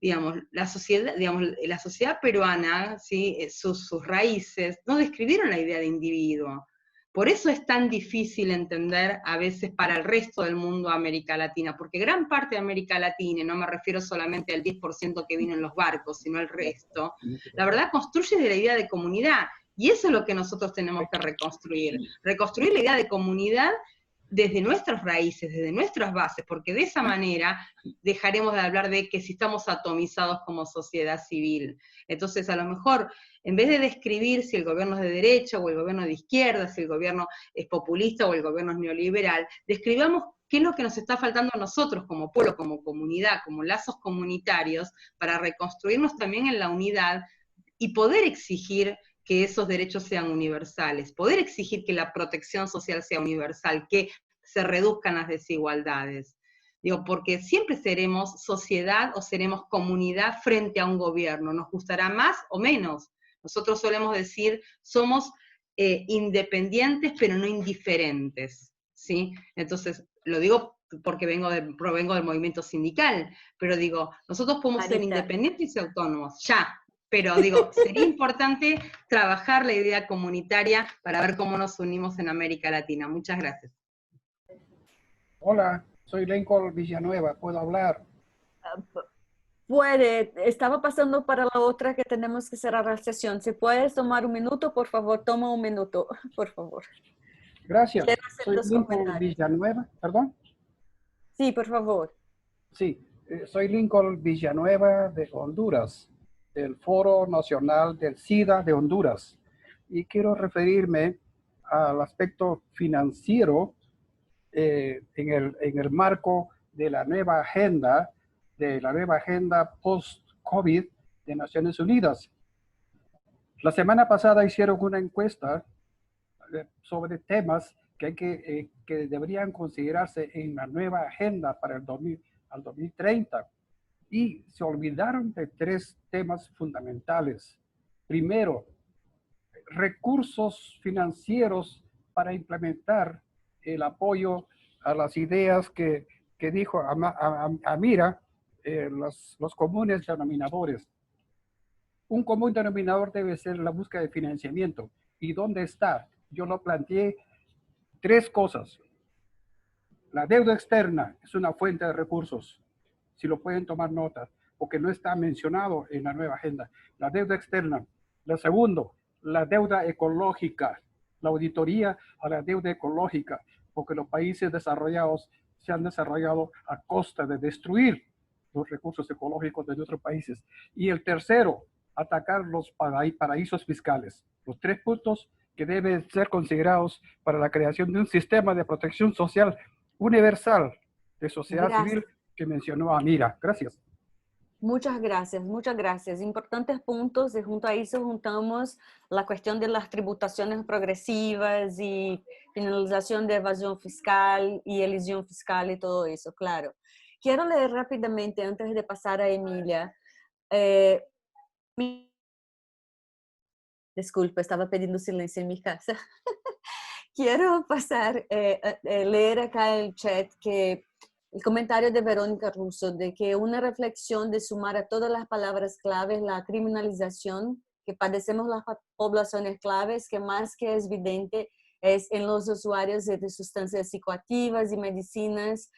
Digamos, la sociedad peruana, ¿sí? sus raíces, no describieron la idea de individuo. Por eso es tan difícil entender a veces para el resto del mundo América Latina, porque gran parte de América Latina, y no me refiero solamente al 10% que vino en los barcos, sino el resto, la verdad construye de la idea de comunidad, y eso es lo que nosotros tenemos que reconstruir la idea de comunidad desde nuestras raíces, desde nuestras bases, porque de esa manera dejaremos de hablar de que si estamos atomizados como sociedad civil. Entonces, a lo mejor, en vez de describir si el gobierno es de derecha o el gobierno de izquierda, si el gobierno es populista o el gobierno es neoliberal, describamos qué es lo que nos está faltando a nosotros como pueblo, como comunidad, como lazos comunitarios, para reconstruirnos también en la unidad y poder exigir que esos derechos sean universales, poder exigir que la protección social sea universal, que se reduzcan las desigualdades. Digo, porque siempre seremos sociedad o seremos comunidad frente a un gobierno, nos gustará más o menos. Nosotros solemos decir, somos independientes pero no indiferentes, ¿sí? Entonces, lo digo porque provengo del movimiento sindical, pero digo, nosotros podemos ser independientes y autónomos, ya. Pero digo, sería importante trabajar la idea comunitaria para ver cómo nos unimos en América Latina. Muchas gracias. Hola, soy Lincoln Villanueva, ¿puedo hablar? Puede, estaba pasando para la otra que tenemos que cerrar la sesión. Si puedes tomar un minuto, por favor, toma un minuto, por favor. Gracias. Soy Lincoln Villanueva, ¿perdón? Sí, por favor. Sí, soy Lincoln Villanueva de Honduras, del Foro Nacional del SIDA de Honduras. Y quiero referirme al aspecto financiero en el marco de la nueva agenda post-COVID de Naciones Unidas. La semana pasada hicieron una encuesta sobre temas que deberían considerarse en la nueva agenda para el 2030. Y se olvidaron de 3 temas fundamentales. Primero, recursos financieros para implementar el apoyo a las ideas que dijo Amira, los comunes denominadores. Un común denominador debe ser la búsqueda de financiamiento. ¿Y dónde está? Yo lo planteé 3 cosas. La deuda externa es una fuente de recursos. Si lo pueden tomar nota, porque no está mencionado en la nueva agenda. La deuda externa. Lo segundo, la deuda ecológica, la auditoría a la deuda ecológica, porque los países desarrollados se han desarrollado a costa de destruir los recursos ecológicos de nuestros países. Y el tercero, atacar los paraísos fiscales. Los 3 puntos que deben ser considerados para la creación de un sistema de protección social universal de sociedad civil que mencionó Amira. Gracias. Muchas gracias, muchas gracias. Importantes puntos y junto a eso juntamos la cuestión de las tributaciones progresivas y finalización de evasión fiscal y elusión fiscal y todo eso, claro. Quiero leer rápidamente antes de pasar a Emilia. Disculpe, estaba pidiendo silencio en mi casa. Quiero pasar, leer acá en el chat que el comentario de Verónica Russo de que una reflexión de sumar a todas las palabras claves la criminalización que padecemos las poblaciones claves, que más que es evidente es en los usuarios de sustancias psicoactivas y medicinas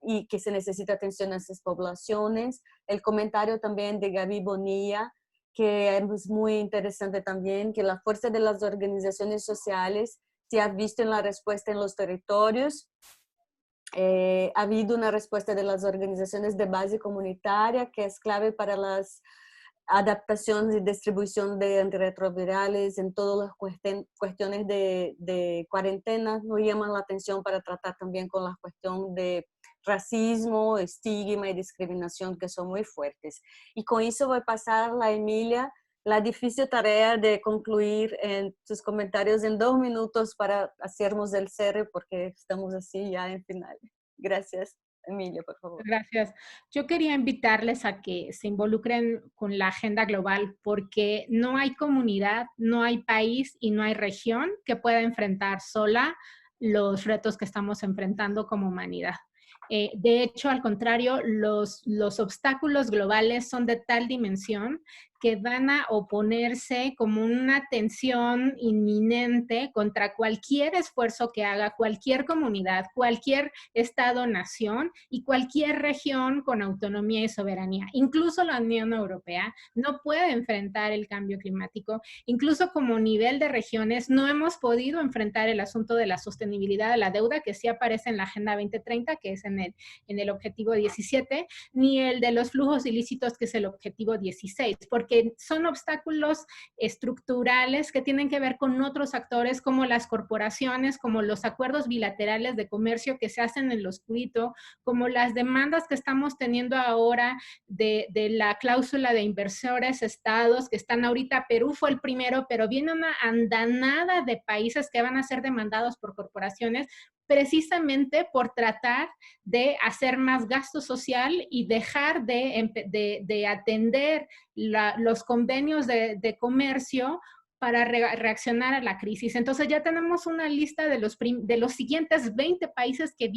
y que se necesita atención a esas poblaciones. El comentario también de Gaby Bonilla, que es muy interesante también, que la fuerza de las organizaciones sociales se ha visto en la respuesta en los territorios. Ha habido una respuesta de las organizaciones de base comunitaria que es clave para las adaptaciones y distribución de antirretrovirales en todas las cuestiones de cuarentena. Nos llaman la atención para tratar también con la cuestión de racismo, estigma y discriminación que son muy fuertes. Y con eso voy a pasar a Emilia la difícil tarea de concluir en tus comentarios en 2 minutos para hacernos el cierre porque estamos así ya en final. Gracias. Emilia, por favor. Gracias. Yo quería invitarles a que se involucren con la agenda global porque no hay comunidad, no hay país y no hay región que pueda enfrentar sola los retos que estamos enfrentando como humanidad. De hecho, al contrario, los obstáculos globales son de tal dimensión que van a oponerse como una tensión inminente contra cualquier esfuerzo que haga cualquier comunidad, cualquier estado-nación y cualquier región con autonomía y soberanía. Incluso la Unión Europea no puede enfrentar el cambio climático. Incluso como nivel de regiones no hemos podido enfrentar el asunto de la sostenibilidad de la deuda, que sí aparece en la Agenda 2030, que es en el objetivo 17, ni el de los flujos ilícitos, que es el objetivo 16, porque son obstáculos estructurales que tienen que ver con otros actores como las corporaciones, como los acuerdos bilaterales de comercio que se hacen en lo oscurito, como las demandas que estamos teniendo ahora de la cláusula de inversores estados que están ahorita. Perú fue el primero, pero viene una andanada de países que van a ser demandados por corporaciones precisamente por tratar de hacer más gasto social y dejar de atender los convenios de comercio para reaccionar a la crisis. Entonces ya tenemos una lista de los siguientes 20 países que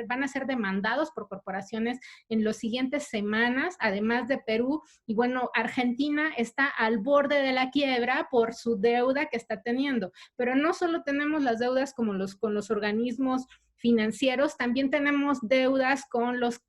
van a ser demandados por corporaciones en las siguientes semanas, además de Perú. Y bueno, Argentina está al borde de la quiebra por su deuda que está teniendo. Pero no solo tenemos las deudas con los organismos financieros, también tenemos deudas con los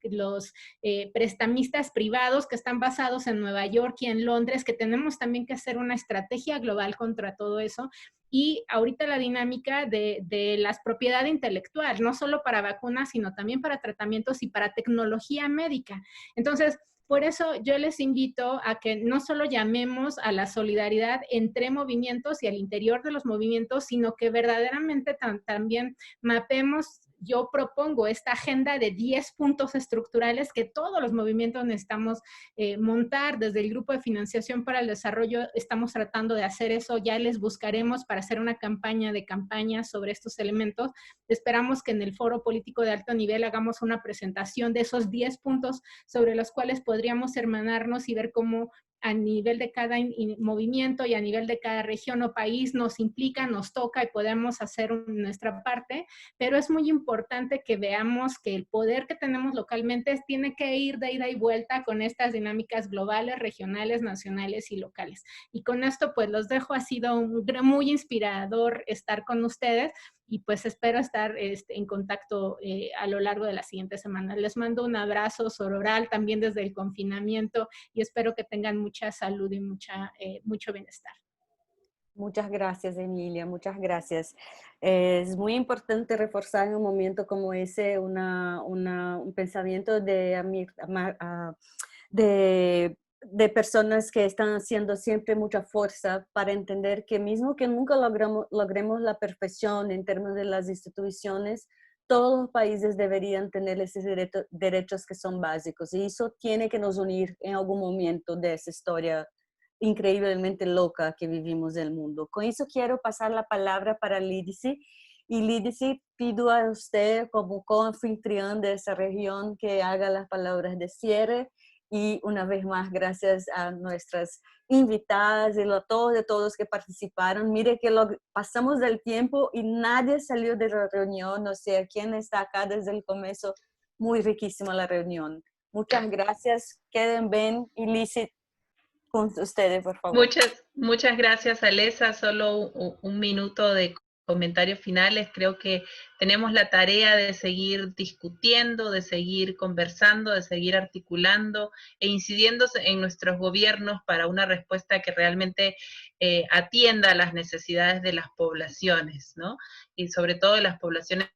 prestamistas privados que están basados en Nueva York y en Londres, que tenemos también que hacer una estrategia global contra todo eso. Y ahorita la dinámica de la propiedad intelectual, no solo para vacunas, sino también para tratamientos y para tecnología médica. Entonces, por eso yo les invito a que no solo llamemos a la solidaridad entre movimientos y al interior de los movimientos, sino que verdaderamente también mapemos. Yo propongo esta agenda de 10 puntos estructurales que todos los movimientos necesitamos montar. Desde el Grupo de Financiación para el Desarrollo estamos tratando de hacer eso. Ya les buscaremos para hacer una campaña sobre estos elementos. Esperamos que en el Foro Político de Alto Nivel hagamos una presentación de esos 10 puntos sobre los cuales podríamos hermanarnos y ver cómo a nivel de cada movimiento y a nivel de cada región o país nos implica, nos toca y podemos hacer nuestra parte, pero es muy importante que veamos que el poder que tenemos localmente tiene que ir de ida y vuelta con estas dinámicas globales, regionales, nacionales y locales. Y con esto pues los dejo, ha sido muy inspirador estar con ustedes y pues espero estar en contacto a lo largo de la siguiente semana. Les mando un abrazo sororal también desde el confinamiento y espero que tengan mucha salud y mucho bienestar. Muchas gracias, Emilia, muchas gracias. Es muy importante reforzar en un momento como ese un pensamiento de personas que están haciendo siempre mucha fuerza para entender que mismo que nunca logremos la perfección en términos de las instituciones, todos los países deberían tener esos derechos que son básicos. Y eso tiene que nos unir en algún momento de esa historia increíblemente loca que vivimos del mundo. Con eso quiero pasar la palabra para Lídice. Y Lídice, pido a usted como co-anfitrión de esa región que haga las palabras de cierre. Y una vez más, gracias a nuestras invitadas y a todos que participaron. Mire que pasamos del tiempo y nadie salió de la reunión. O sea, quien está acá desde el comienzo, muy riquísima la reunión. Muchas gracias. Queden bien. Y Lídice, con ustedes, por favor. Muchas gracias, Alesa. Solo un minuto de comentarios finales. Creo que tenemos la tarea de seguir discutiendo, de seguir conversando, de seguir articulando e incidiendo en nuestros gobiernos para una respuesta que realmente atienda a las necesidades de las poblaciones, ¿no? Y sobre todo de las poblaciones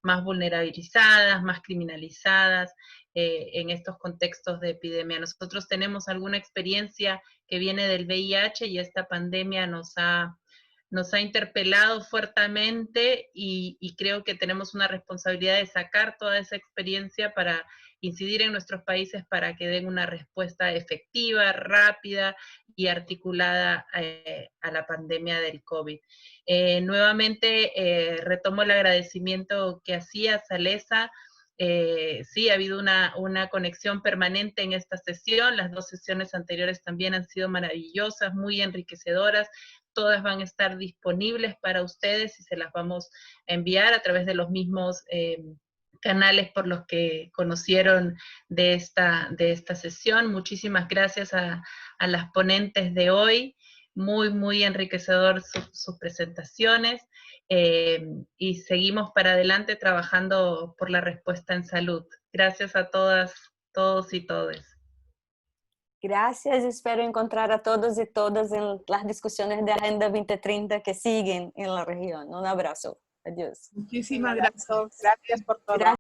más vulnerabilizadas, más criminalizadas, en estos contextos de epidemia. Nosotros tenemos alguna experiencia que viene del VIH y esta pandemia nos ha interpelado fuertemente y creo que tenemos una responsabilidad de sacar toda esa experiencia para incidir en nuestros países para que den una respuesta efectiva, rápida y articulada a la pandemia del COVID. Nuevamente retomo el agradecimiento que hacías, Alesa, Sí, ha habido una conexión permanente en esta sesión. Las 2 sesiones anteriores también han sido maravillosas, muy enriquecedoras. Todas van a estar disponibles para ustedes y se las vamos a enviar a través de los mismos canales por los que conocieron de esta sesión. Muchísimas gracias a las ponentes de hoy. Muy, muy enriquecedor sus presentaciones. Y seguimos para adelante trabajando por la respuesta en salud. Gracias a todas, todos y todes. Gracias, espero encontrar a todos y todas en las discusiones de Agenda 2030 que siguen en la región. Un abrazo. Adiós. Muchísimas gracias. Gracias por todo.